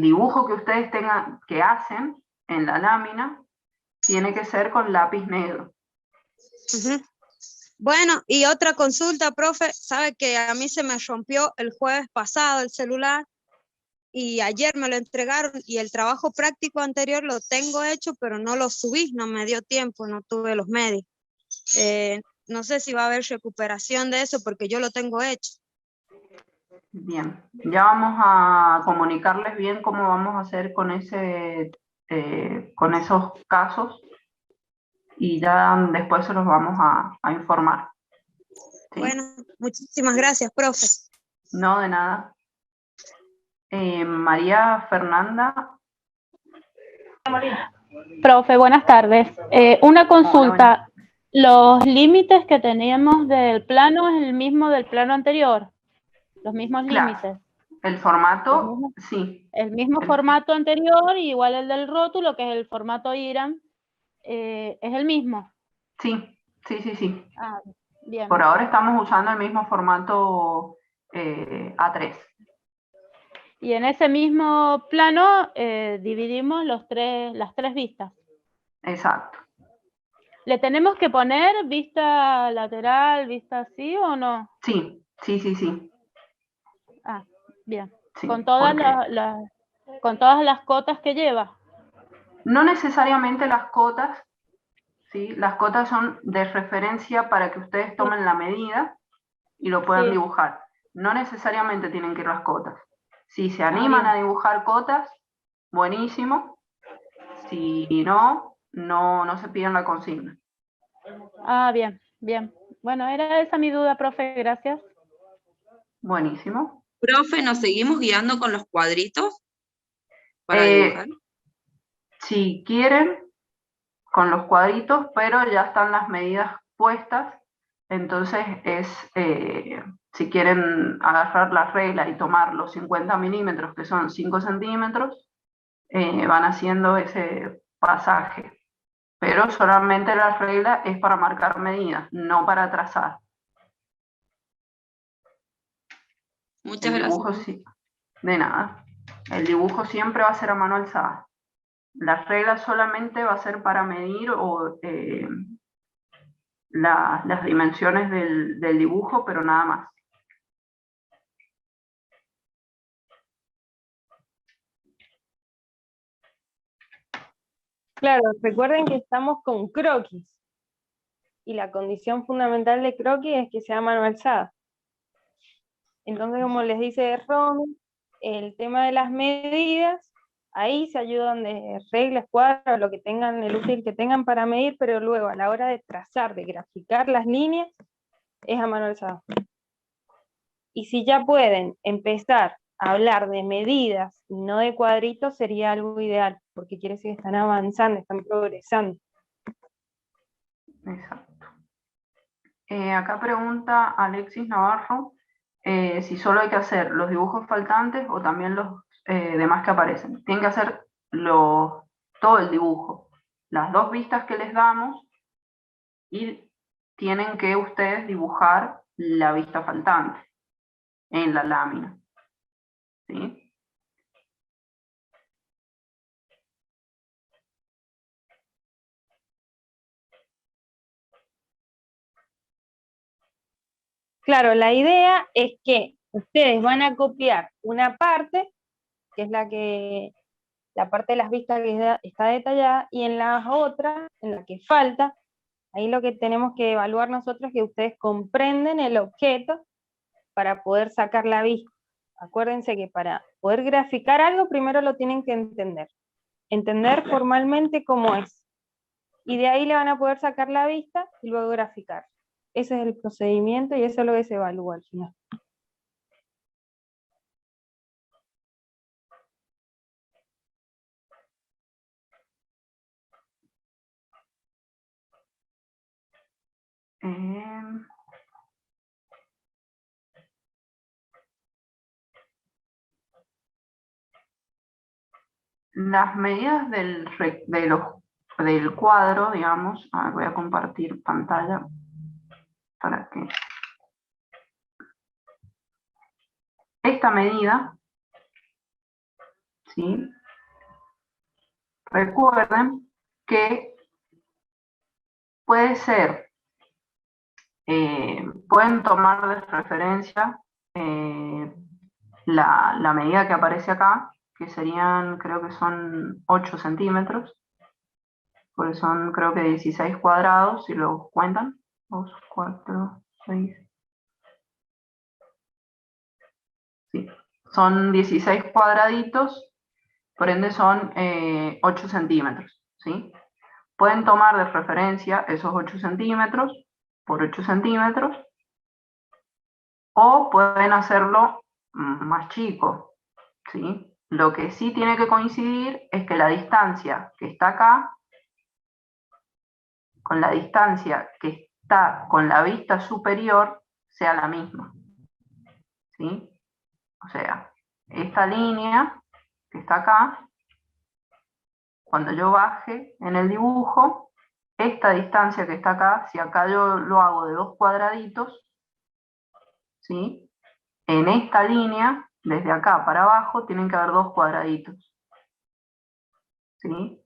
dibujo que ustedes que hacen en la lámina tiene que ser con lápiz negro. Ujú. Bueno, y otra consulta, profe, sabe que a mí se me rompió el jueves pasado el celular y ayer me lo entregaron y el trabajo práctico anterior lo tengo hecho, pero no lo subí, no me dio tiempo, no tuve los medios. No sé si va a haber recuperación de eso porque yo lo tengo hecho. Bien, ya vamos a comunicarles bien cómo vamos a hacer con esos casos y ya después se los vamos a informar. ¿Sí? Bueno, muchísimas gracias, profe. No, de nada. María Fernanda. Profe, buenas tardes. Una consulta. ¿Los límites que teníamos del plano es el mismo del plano anterior? ¿Los mismos Claro. límites? El formato, sí. El mismo formato anterior, igual el del rótulo, que es el formato IRAM, ¿es el mismo? Sí. Ah, bien. Por ahora estamos usando el mismo formato A3. Y en ese mismo plano dividimos las tres vistas. Exacto. ¿Le tenemos que poner vista lateral, vista así o no? Sí. Ah, bien. Sí, Con todas con todas las cotas que lleva. no necesariamente las cotas, ¿sí? Las cotas son de referencia para que ustedes tomen la medida y lo puedan dibujar. No necesariamente tienen que ir las cotas. Si se animan a dibujar cotas, buenísimo. Si no, no se piden la consigna. Ah, bien. Bueno, era esa mi duda, profe, gracias. Buenísimo. Profe, ¿nos seguimos guiando con los cuadritos para dibujar? Si quieren, con los cuadritos, pero ya están las medidas puestas, entonces si quieren agarrar la regla y tomar los 50 milímetros, que son 5 centímetros, van haciendo ese pasaje. Pero solamente la regla es para marcar medidas, no para trazar. Muchas gracias. gracias. De nada. El dibujo siempre va a ser a mano alzada. La regla solamente va a ser para medir las dimensiones del dibujo, pero nada más. Claro, recuerden que estamos con croquis. Y la condición fundamental de croquis es que sea mano alzada. Entonces, como les dice Romy, el tema de las medidas, ahí se ayudan de reglas, cuadros, lo que tengan, el útil que tengan para medir, pero luego a la hora de trazar, de graficar las líneas, es a mano alzada. Y si ya pueden empezar a hablar de medidas y no de cuadritos, sería algo ideal, porque quiere decir que están avanzando, están progresando. Exacto. Acá pregunta Alexis Navarro si solo hay que hacer los dibujos faltantes o también los demás que aparecen. Tienen que hacer todo el dibujo, las dos vistas que les damos, y tienen que ustedes dibujar la vista faltante en la lámina. ¿Sí? Claro, la idea es que ustedes van a copiar una parte, que es la parte de las vistas que está detallada, y en las otras, en la que falta, ahí lo que tenemos que evaluar nosotros es que ustedes comprenden el objeto para poder sacar la vista. Acuérdense que para poder graficar algo, primero lo tienen que entender. Entender formalmente cómo es. Y de ahí le van a poder sacar la vista y luego graficar. Ese es el procedimiento y eso es lo que se evalúa al final. Eh, las medidas del cuadro, digamos, voy a compartir pantalla para que... Esta medida, ¿sí? Recuerden que puede ser, pueden tomar de referencia la medida que aparece acá, que serían, creo que son 8 centímetros, porque son creo que 16 cuadrados, si lo cuentan. 2, 4, 6. Sí, son 16 cuadraditos, por ende son 8 centímetros, ¿sí? Pueden tomar de referencia esos 8 centímetros por 8 centímetros, o pueden hacerlo más chico, ¿sí? Lo que sí tiene que coincidir es que la distancia que está acá, con la distancia que está con la vista superior, sea la misma, ¿sí? O sea, esta línea que está acá, cuando yo baje en el dibujo, esta distancia que está acá, si acá yo lo hago de 2 cuadraditos, ¿sí? En esta línea, desde acá para abajo, tienen que haber 2 cuadraditos, ¿sí?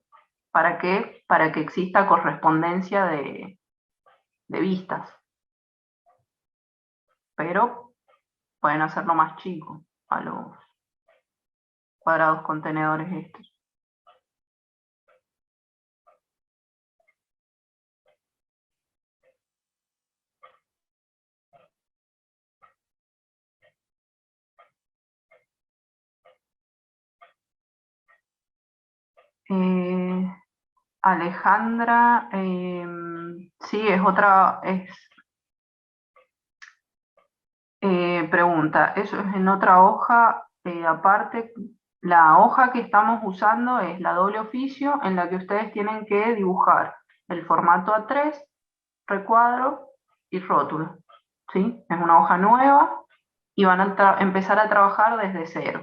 ¿Para qué? Para que exista correspondencia de vistas. Pero pueden hacerlo más chico a los cuadrados contenedores estos. Alejandra, sí, es otra, pregunta, eso es en otra hoja, aparte, la hoja que estamos usando es la doble oficio, en la que ustedes tienen que dibujar el formato A3, recuadro y rótulo, ¿sí? Es una hoja nueva y van a empezar a trabajar desde cero.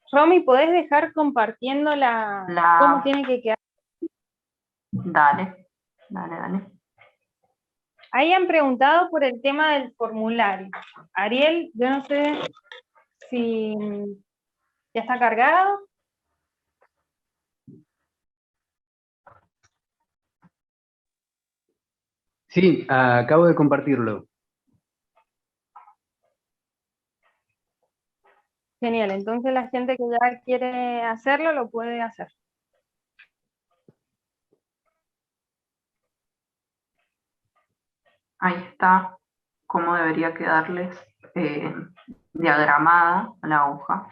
Romy, ¿podés dejar compartiendo cómo tiene que quedar? Dale, dale, dale. Ahí han preguntado por el tema del formulario. Ariel, yo no sé si ya está cargado. Sí, acabo de compartirlo. Genial, entonces la gente que ya quiere hacerlo lo puede hacer. Ahí está cómo debería quedarles diagramada la hoja.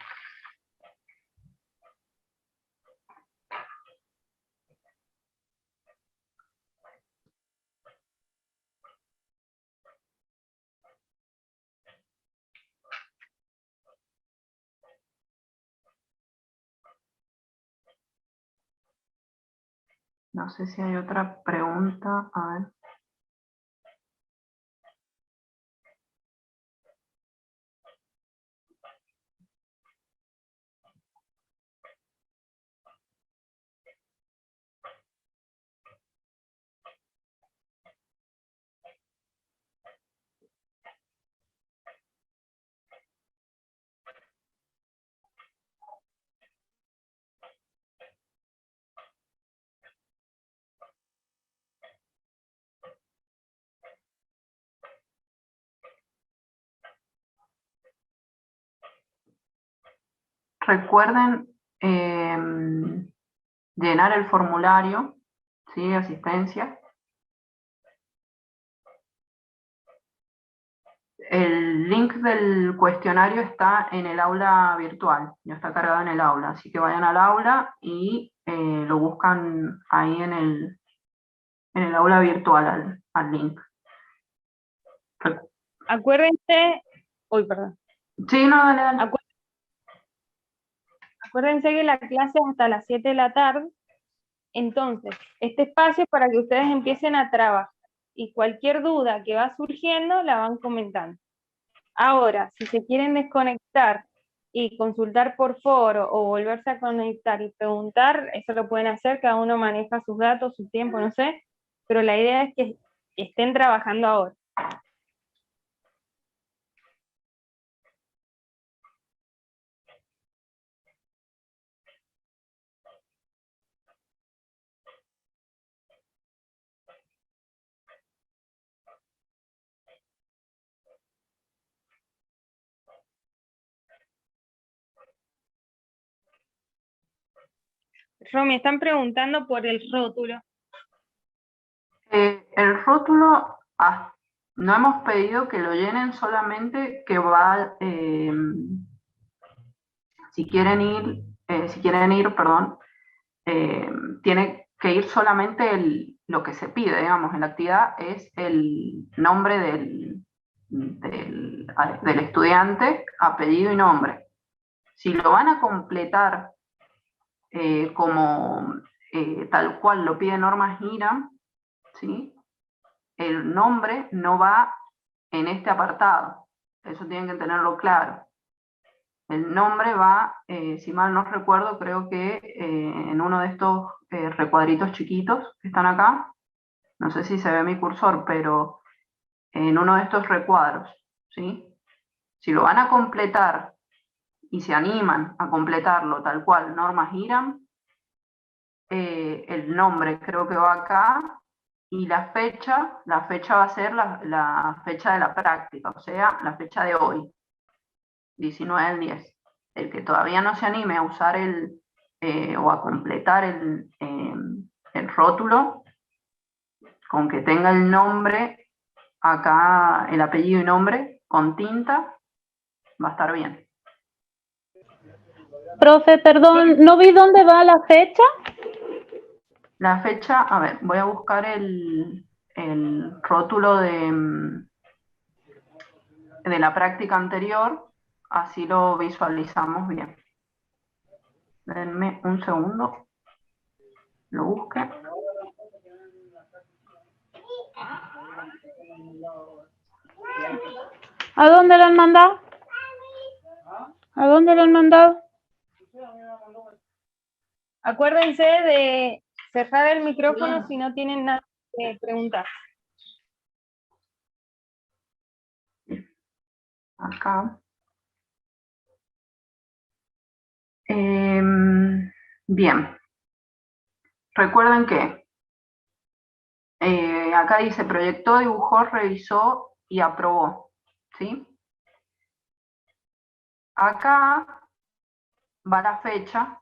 No sé si hay otra pregunta. A ver. Recuerden llenar el formulario, ¿sí? Asistencia. El link del cuestionario está en el aula virtual, ya está cargado en el aula, así que vayan al aula y lo buscan ahí en el aula virtual al link. Acuérdense, uy, perdón. Sí, no, dale, dale. Acuérdense que la clase es hasta las 7 de la tarde, entonces, este espacio es para que ustedes empiecen a trabajar y cualquier duda que va surgiendo la van comentando. Ahora, si se quieren desconectar y consultar por foro o volverse a conectar y preguntar, eso lo pueden hacer, cada uno maneja sus datos, su tiempo, no sé, pero la idea es que estén trabajando ahora. Romy, están preguntando por el rótulo. El rótulo, no hemos pedido que lo llenen, solamente que va, si quieren ir, perdón, tiene que ir solamente lo que se pide, digamos, en la actividad es el nombre del estudiante, apellido y nombre. Si lo van a completar como tal cual lo pide norma GIRAM, ¿sí? El nombre no va en este apartado, eso tienen que tenerlo claro. El nombre va, si mal no recuerdo, creo que en uno de estos recuadritos chiquitos que están acá, no sé si se ve mi cursor, pero en uno de estos recuadros, ¿sí? Si lo van a completar y se animan a completarlo tal cual, normas GIRAM, el nombre creo que va acá, y la fecha va a ser la fecha de la práctica, o sea, la fecha de hoy, 19 del 10. El que todavía no se anime a usar o a completar el rótulo, con que tenga el nombre acá, el apellido y nombre con tinta, va a estar bien. Profe, perdón, no vi dónde va la fecha. La fecha, a ver, voy a buscar el rótulo de la práctica anterior, así lo visualizamos bien. Denme un segundo, lo busque. ¿A dónde lo han mandado? ¿A dónde lo han mandado? Acuérdense de cerrar el micrófono si no tienen nada que preguntar. Acá. Bien. Recuerden que acá dice proyectó, dibujó, revisó y aprobó, ¿sí? Acá va la fecha,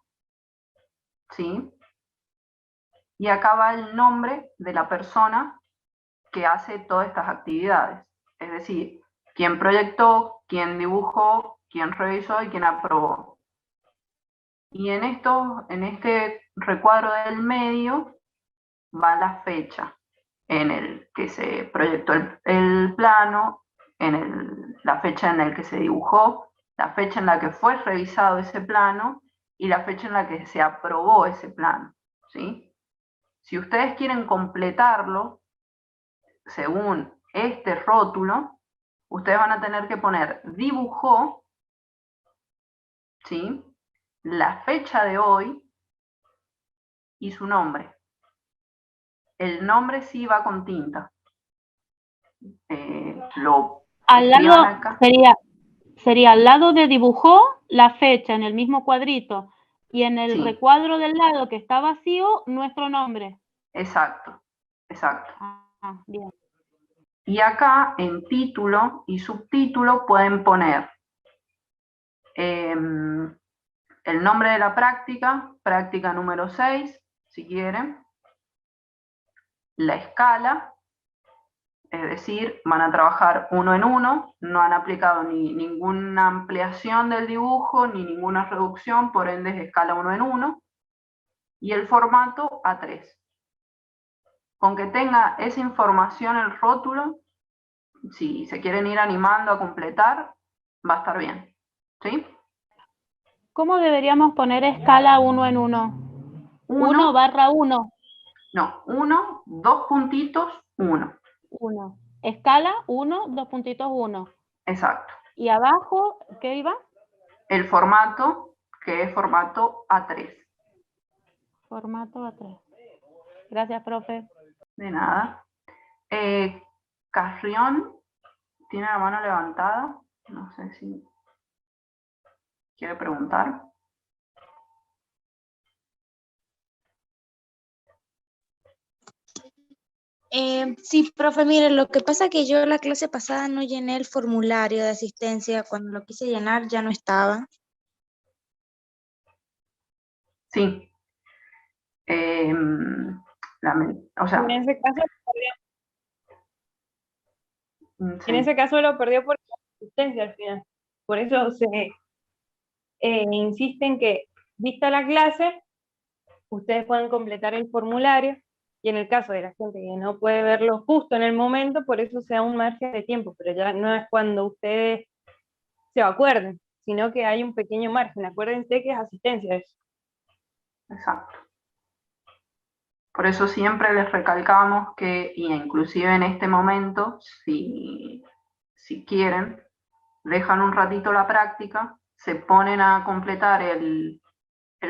¿sí? Y acá va el nombre de la persona que hace todas estas actividades. Es decir, quién proyectó, quién dibujó, quién revisó y quién aprobó. Y en este recuadro del medio va la fecha en el que se proyectó el plano, la fecha en la que se dibujó, la fecha en la que fue revisado ese plano y la fecha en la que se aprobó ese plano, ¿sí? Si ustedes quieren completarlo según este rótulo, ustedes van a tener que poner dibujó, ¿sí? La fecha de hoy y su nombre. El nombre sí va con tinta. Al lado acá. sería al lado de dibujó la fecha en el mismo cuadrito y en el recuadro del lado que está vacío nuestro nombre. Exacto, exacto. Bien. Y acá en título y subtítulo pueden poner el nombre de la práctica, práctica número 6, si quieren, la escala, es decir, van a trabajar 1 en 1, no han aplicado ni ninguna ampliación del dibujo, ni ninguna reducción, por ende es escala 1 en 1, y el formato A3. Con que tenga esa información el rótulo, si se quieren ir animando a completar, va a estar bien, ¿sí? ¿Cómo deberíamos poner escala 1 en 1? 1/1. No, 1, 2 puntitos, 1. 1. Escala 1, 2 puntitos 1. Exacto. Y abajo, ¿qué iba? El formato, que es formato A3. Formato A3. Gracias, profe. De nada. Carrión tiene la mano levantada. No sé si quiere preguntar. Sí, profe, mire, lo que pasa es que yo la clase pasada no llené el formulario de asistencia. Cuando lo quise llenar ya no estaba. Sí. O sea, En ese caso, sí. en ese caso lo perdió por asistencia al final. Por eso se insiste en que, vista la clase, ustedes pueden completar el formulario, y en el caso de la gente que no puede verlo justo en el momento, por eso se da un margen de tiempo, pero ya no es cuando ustedes se acuerden, sino que hay un pequeño margen. Acuérdense que es asistencia eso. Exacto. Por eso siempre les recalcamos que, y inclusive en este momento, si quieren, dejan un ratito la práctica, se ponen a completar el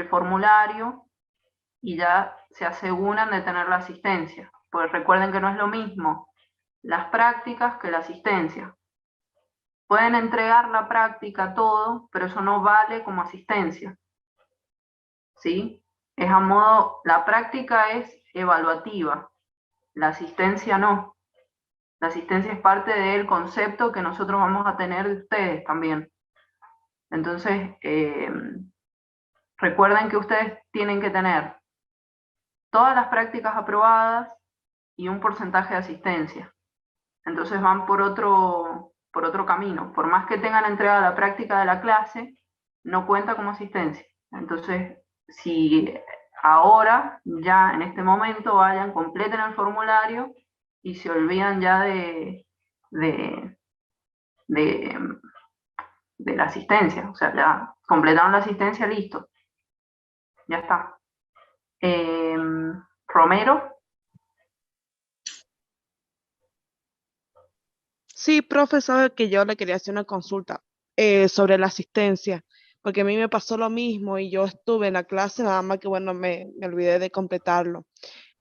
formulario y ya se aseguran de tener la asistencia. Pues recuerden que no es lo mismo las prácticas que la asistencia. Pueden entregar la práctica todo, pero eso no vale como asistencia. ¿Sí? Es a modo, la práctica es evaluativa, la asistencia no. La asistencia es parte del concepto que nosotros vamos a tener de ustedes también. Entonces, recuerden que ustedes tienen que tener todas las prácticas aprobadas y un porcentaje de asistencia. Entonces van por otro camino. Por más que tengan entregada la práctica de la clase, no cuenta como asistencia. Entonces, si ahora, ya en este momento, vayan, completen el formulario y se olvidan ya de la asistencia. O sea, ya completaron la asistencia, listo. Ya está. Romero. Sí, profe, sabe que yo le quería hacer una consulta sobre la asistencia, porque a mí me pasó lo mismo y yo estuve en la clase, nada más que bueno, me olvidé de completarlo.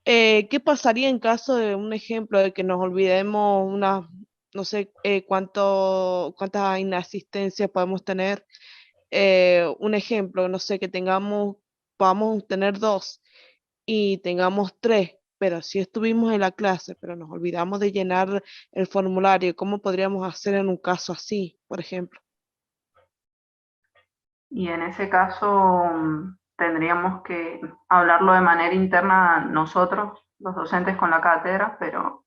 ¿Qué pasaría en caso de un ejemplo de que nos olvidemos no sé cuántas inasistencias podemos tener? Un ejemplo, no sé, podamos tener 2 y tengamos 3, pero sí estuvimos en la clase, pero nos olvidamos de llenar el formulario. ¿Cómo podríamos hacer en un caso así, por ejemplo? Y en ese caso tendríamos que hablarlo de manera interna nosotros, los docentes con la cátedra, pero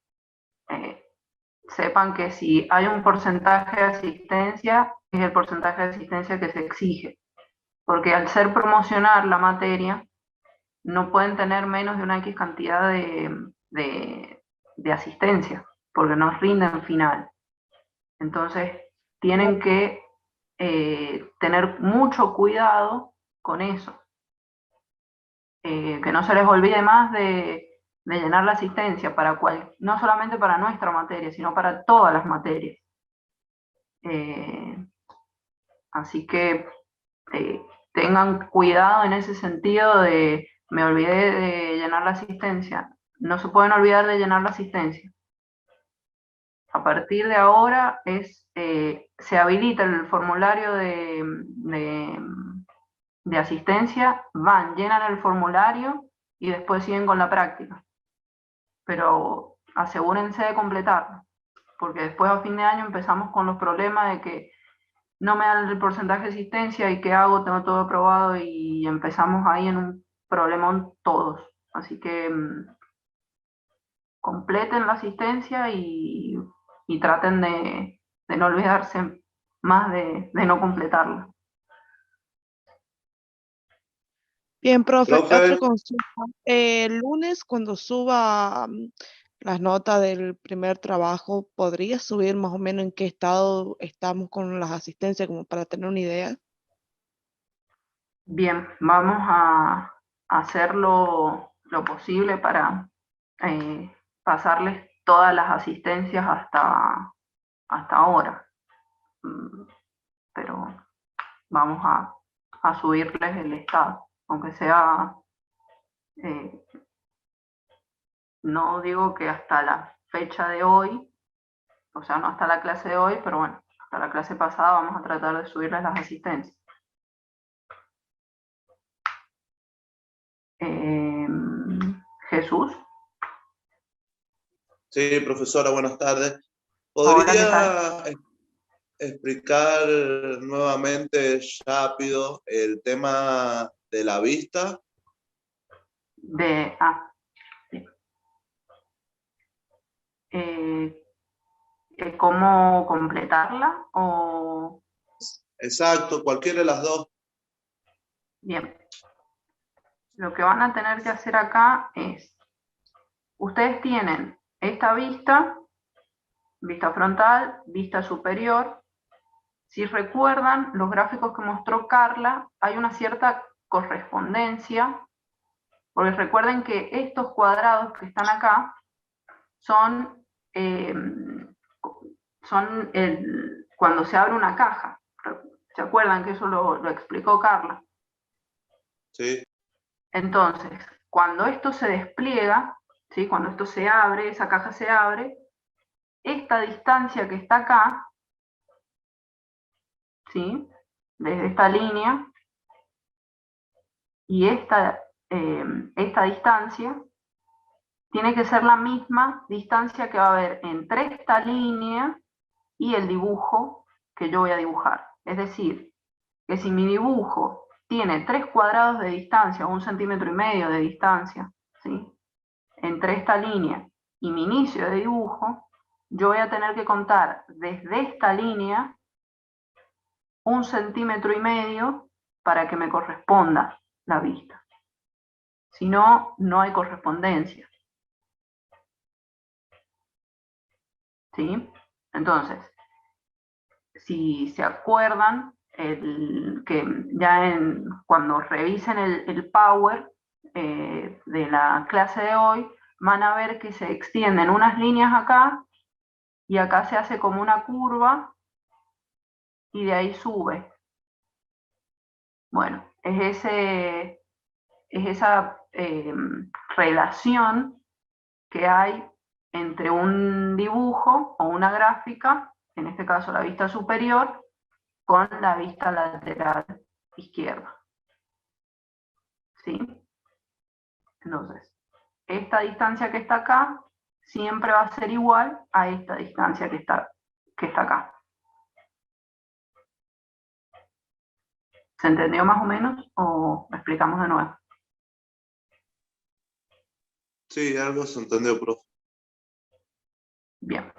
sepan que si hay un porcentaje de asistencia, es el porcentaje de asistencia que se exige. Porque al ser promocionar la materia, no pueden tener menos de una X cantidad de asistencia, porque nos rinden final. Entonces, tienen que tener mucho cuidado con eso. Que no se les olvide más de llenar la asistencia, no solamente para nuestra materia, sino para todas las materias. Así que tengan cuidado en ese sentido de, me olvidé de llenar la asistencia. No se pueden olvidar de llenar la asistencia. A partir de ahora se habilita el formulario de asistencia, llenan el formulario y después siguen con la práctica. Pero asegúrense de completarlo, porque después a fin de año empezamos con los problemas de que no me dan el porcentaje de asistencia y ¿qué hago? Tengo todo aprobado y empezamos ahí en un problemón todos. Así que completen la asistencia y traten de no olvidarse más de no completarla. Bien, profe, Profe. otra consulta. El lunes, cuando suba las notas del primer trabajo, ¿podría subir más o menos en qué estado estamos con las asistencias, como para tener una idea? Bien, vamos a hacer lo posible para pasarles todas las asistencias hasta ahora. Pero vamos a subirles el estado, aunque sea, no digo que hasta la fecha de hoy, o sea, no hasta la clase de hoy, pero bueno, hasta la clase pasada vamos a tratar de subirles las asistencias. Jesús. Sí, profesora, buenas tardes. Hola, ¿qué tal? ¿Podría explicar nuevamente rápido el tema de la vista? ¿Cómo completarla? O... Exacto, cualquiera de las dos. Bien. Lo que van a tener que hacer acá es, ustedes tienen esta vista, vista frontal, vista superior. Si recuerdan los gráficos que mostró Carla, hay una cierta correspondencia, porque recuerden que estos cuadrados que están acá son cuando se abre una caja. ¿Se acuerdan que eso lo explicó Carla? Sí. Entonces, cuando esto se despliega, ¿sí? Cuando esto se abre, esa caja se abre, esta distancia que está acá, ¿sí? Desde esta línea y esta distancia, tiene que ser la misma distancia que va a haber entre esta línea y el dibujo que yo voy a dibujar. Es decir, que si mi dibujo tiene 3 cuadrados de distancia, 1,5 centímetros de distancia, ¿sí? Entre esta línea y mi inicio de dibujo, yo voy a tener que contar desde esta línea 1,5 centímetros para que me corresponda la vista. Si no, no hay correspondencia. ¿Sí? Entonces, si se acuerdan, que ya cuando revisen el Power de la clase de hoy, van a ver que se extienden unas líneas acá y acá se hace como una curva y de ahí sube. Bueno, es esa relación que hay entre un dibujo o una gráfica, en este caso la vista superior, con la vista lateral izquierda. ¿Sí? Entonces, esta distancia que está acá siempre va a ser igual a esta distancia que está acá. ¿Se entendió más o menos o lo explicamos de nuevo? Sí, algo se entendió, profe. Bien.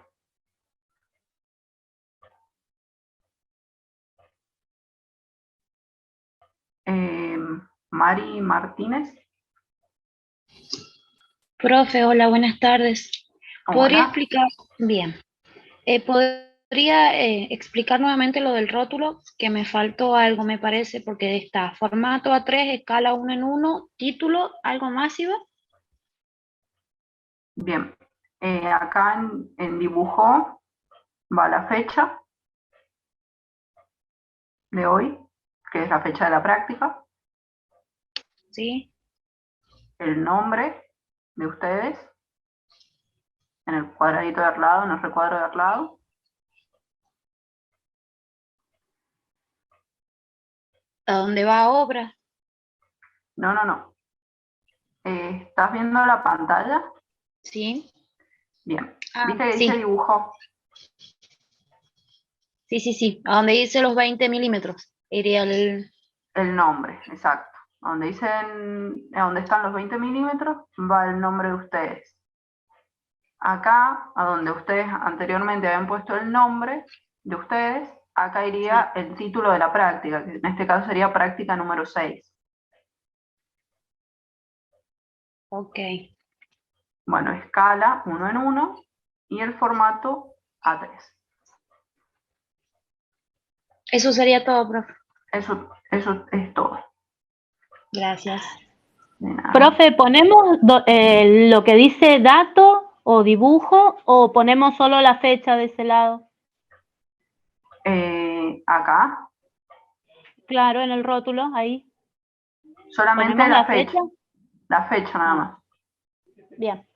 Mari Martínez. Profe, hola, buenas tardes. ¿Podría Hola. explicar? Bien. ¿Podría explicar nuevamente lo del rótulo? Que me faltó algo, me parece, porque está formato A3, escala 1 en 1, título, ¿algo más iba? Bien. Acá en dibujo va la fecha de hoy, que es la fecha de la práctica. Sí. El nombre de ustedes en el cuadradito de al lado, en el recuadro de al lado. ¿A dónde va obra? No, no, no. ¿Estás viendo la pantalla? Sí. Bien. Ah, ¿Viste que sí. dice dibujo? Sí, sí, sí. A donde dice los 20 milímetros. Iría el... El nombre, exacto. Donde dicen, donde están los 20 milímetros, va el nombre de ustedes. Acá, a donde ustedes anteriormente habían puesto el nombre de ustedes, acá iría el título de la práctica, que en este caso sería práctica número 6. Ok. Bueno, escala 1 en 1 y el formato A3. Eso sería todo, profe. Eso es todo. Gracias. De nada. Profe, ¿ponemos lo que dice dato o dibujo o ponemos solo la fecha de ese lado? Acá, Claro, en el rótulo, ahí. solamente ¿Ponemos la la fecha. fecha? La fecha nada más. Bien.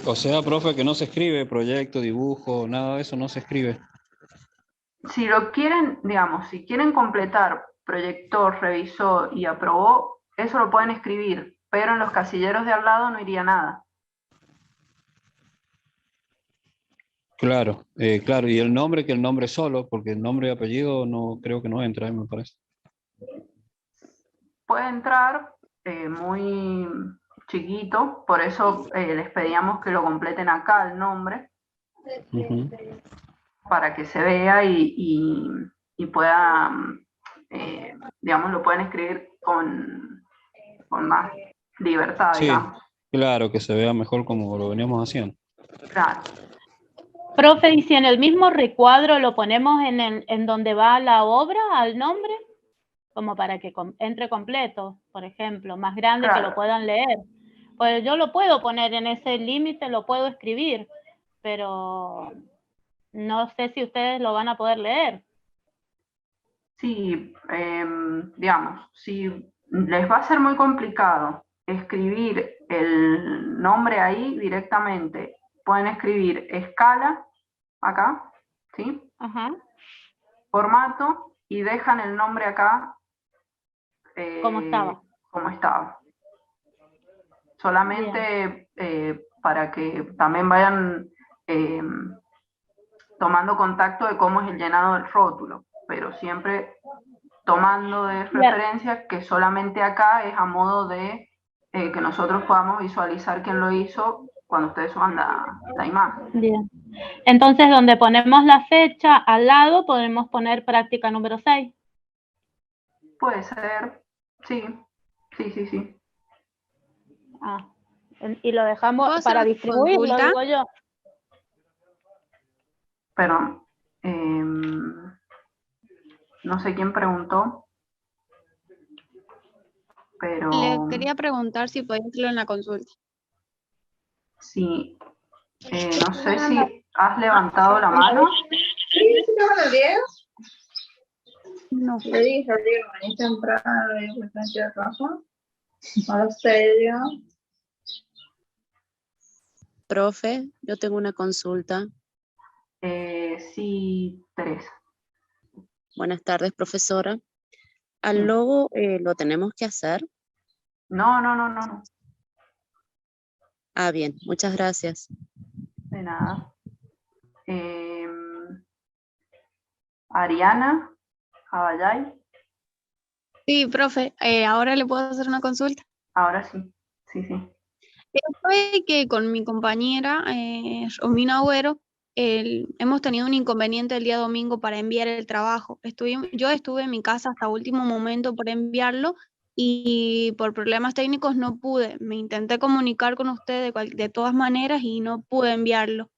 O sea, profe, que no se escribe proyecto, dibujo, nada de eso no se escribe. Si lo quieren, digamos, si quieren completar proyectó, revisó y aprobó, eso lo pueden escribir, pero en los casilleros de al lado no iría nada. Claro, claro, y el nombre, que el nombre solo, porque el nombre y apellido no creo que no entra, me parece. Puede entrar muy chiquito, por eso les pedíamos que lo completen acá el nombre, para que se vea y pueda, digamos, lo pueden escribir con más libertad, Sí, digamos. claro, que se vea mejor como lo veníamos haciendo. Claro. Profe, ¿y si en el mismo recuadro lo ponemos en donde va la obra, al nombre? Como para que entre completo, por ejemplo, más grande, que lo Claro. puedan leer. Pues yo lo puedo poner en ese límite, lo puedo escribir, pero no sé si ustedes lo van a poder leer. Sí, digamos, si les va a ser muy complicado escribir el nombre ahí directamente, pueden escribir escala acá, ¿sí? Ajá. Formato y dejan el nombre acá Como estaba. como estaba. Solamente para que también vayan tomando contacto de cómo es el llenado del rótulo, pero siempre tomando de referencia que solamente acá es a modo de que nosotros podamos visualizar quién lo hizo cuando ustedes suban la imagen. Bien. Entonces, donde ponemos la fecha, al lado podemos poner práctica número 6. Puede ser, sí. Ah, y lo dejamos para distribuirlo, digo yo. Perdón. No sé quién preguntó, pero... Le quería preguntar si podía hacerlo en la consulta. Sí, no sé si has levantado la mano. No. Le dije a Diego, venís temprano, le dije frente a casa. A las 6 ya. Profe, yo tengo una consulta. Sí, Teresa. Buenas tardes, profesora. ¿Al logo lo tenemos que hacer? No. Ah, bien, muchas gracias. De nada. Ariana Javallay. Sí, profe, ¿ahora le puedo hacer una consulta? Ahora sí. Fue que con mi compañera, Romina Agüero, hemos tenido un inconveniente el día domingo para enviar el trabajo. Yo estuve en mi casa hasta último momento para enviarlo y por problemas técnicos no pude. Me intenté comunicar con usted de todas maneras y no pude enviarlo.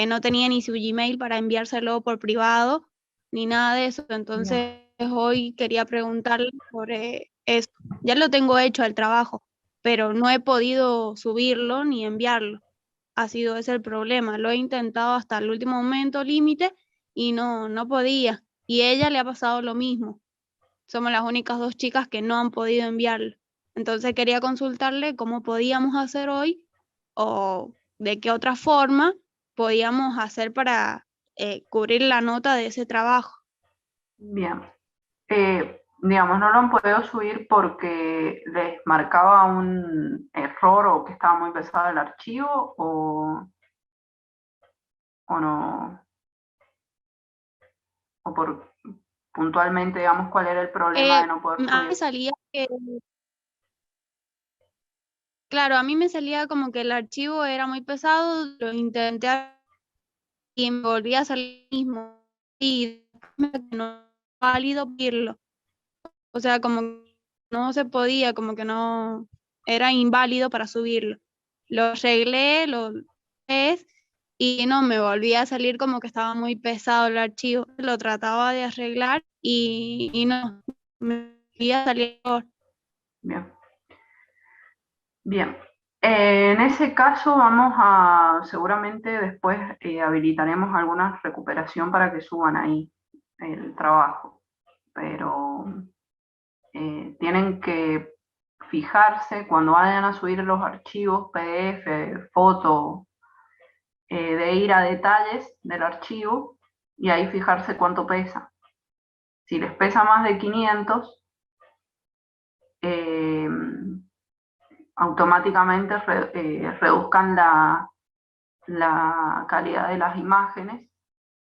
No tenía ni su Gmail para enviárselo por privado ni nada de eso. Entonces hoy quería preguntarle sobre eso. Ya lo tengo hecho el trabajo, pero no he podido subirlo ni enviarlo. Ha sido ese el problema. Lo he intentado hasta el último momento límite y no podía. Y a ella le ha pasado lo mismo. Somos las únicas 2 chicas que no han podido enviarlo. Entonces quería consultarle cómo podíamos hacer hoy o de qué otra forma podíamos hacer para cubrir la nota de ese trabajo. Bien. Digamos, no lo han podido subir porque les marcaba un error o que estaba muy pesado el archivo o no. o por puntualmente, digamos, cuál era el problema de no poder A mí me subir. salía que, claro, a mí me salía como que el archivo era muy pesado, lo intenté y me volvía a salir lo mismo. Y no es válido pedirlo. O sea, como no se podía, como que no era inválido para subirlo. Lo arreglé, lo es, y no, me volvía a salir como que estaba muy pesado el archivo. Lo trataba de arreglar y no, me volvía a salir peor. Bien. Bien. En ese caso vamos a, seguramente después habilitaremos alguna recuperación para que suban ahí el trabajo, pero tienen que fijarse cuando vayan a subir los archivos PDF, foto, de ir a detalles del archivo y ahí fijarse cuánto pesa. Si les pesa más de 500, automáticamente reduzcan la calidad de las imágenes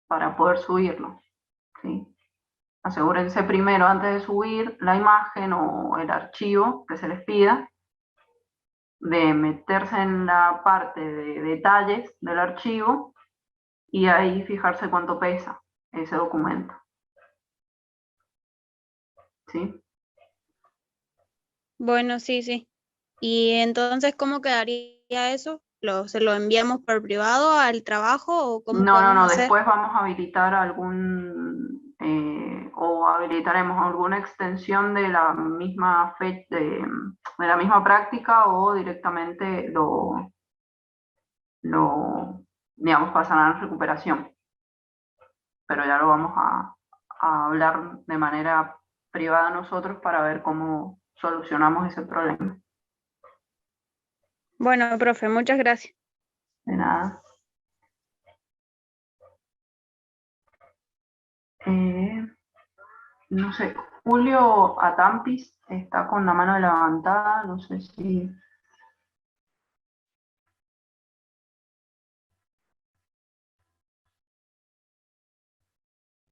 para poder subirlo, ¿sí? Asegúrense primero, antes de subir la imagen o el archivo que se les pida, de meterse en la parte de detalles del archivo y ahí fijarse cuánto pesa ese documento. ¿Sí? Bueno, sí, sí. Y entonces, ¿cómo quedaría eso? ¿Se lo enviamos por privado al trabajo o cómo podemos hacer? Después vamos a habilitar o habilitaremos alguna extensión de la misma de la misma práctica o directamente digamos, pasará en recuperación. Pero ya lo vamos a hablar de manera privada nosotros para ver cómo solucionamos ese problema. Bueno, profe, muchas gracias. De nada. No sé, Julio Atampis está con la mano levantada, no sé si...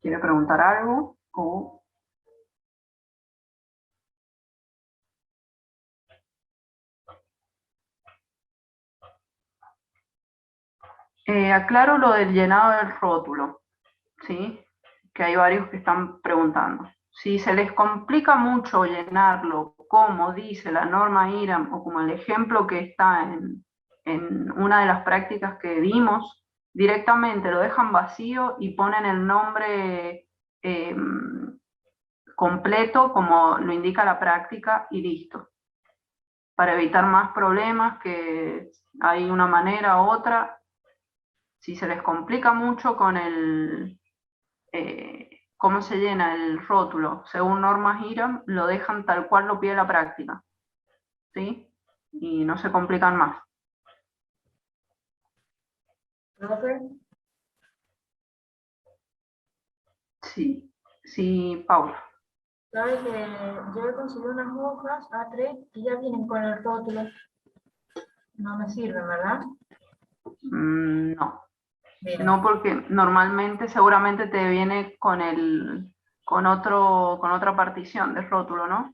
¿Quiere preguntar algo? O... aclaro lo del llenado del rótulo, ¿sí? Que hay varios que están preguntando. Si se les complica mucho llenarlo, como dice la norma IRAM o como el ejemplo que está en una de las prácticas que vimos, directamente lo dejan vacío y ponen el nombre completo como lo indica la práctica y listo. Para evitar más problemas, que hay una manera u otra. Si se les complica mucho con el cómo se llena el rótulo según normas IRAM, lo dejan tal cual lo pide la práctica, ¿sí? Y no se complican más. ¿Profe? Sí, sí, Paula. Sabes que yo he conseguido unas hojas A3 que ya vienen con el rótulo. No me sirven, ¿verdad? No. Bien. No, porque normalmente seguramente te viene con otra partición de rótulo, ¿no?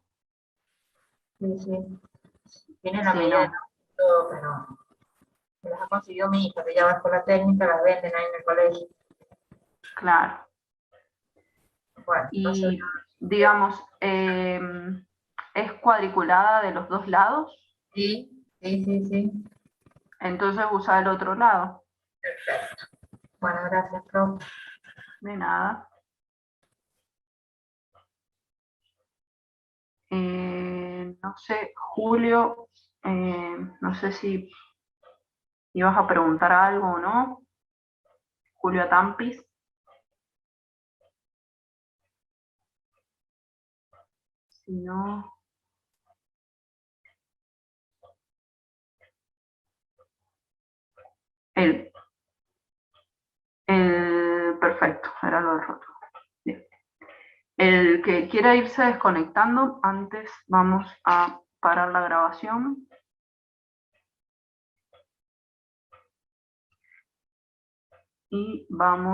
Sí, sí. Tienen la Sí, medida de no. todo, pero me las ha conseguido mi hija, que ya va por la técnica, las venden ahí en el colegio. Claro. Bueno, y digamos, ¿es cuadriculada de los dos lados? Sí, sí, sí, sí. Entonces usa el otro lado. Perfecto. Bueno, gracias, profe. De nada. No sé, Julio, no sé si ibas a preguntar algo o no. Julio Atampis. Si no... Perfecto, era lo del rótulo. Bien. El que quiera irse desconectando, antes vamos a parar la grabación. Y vamos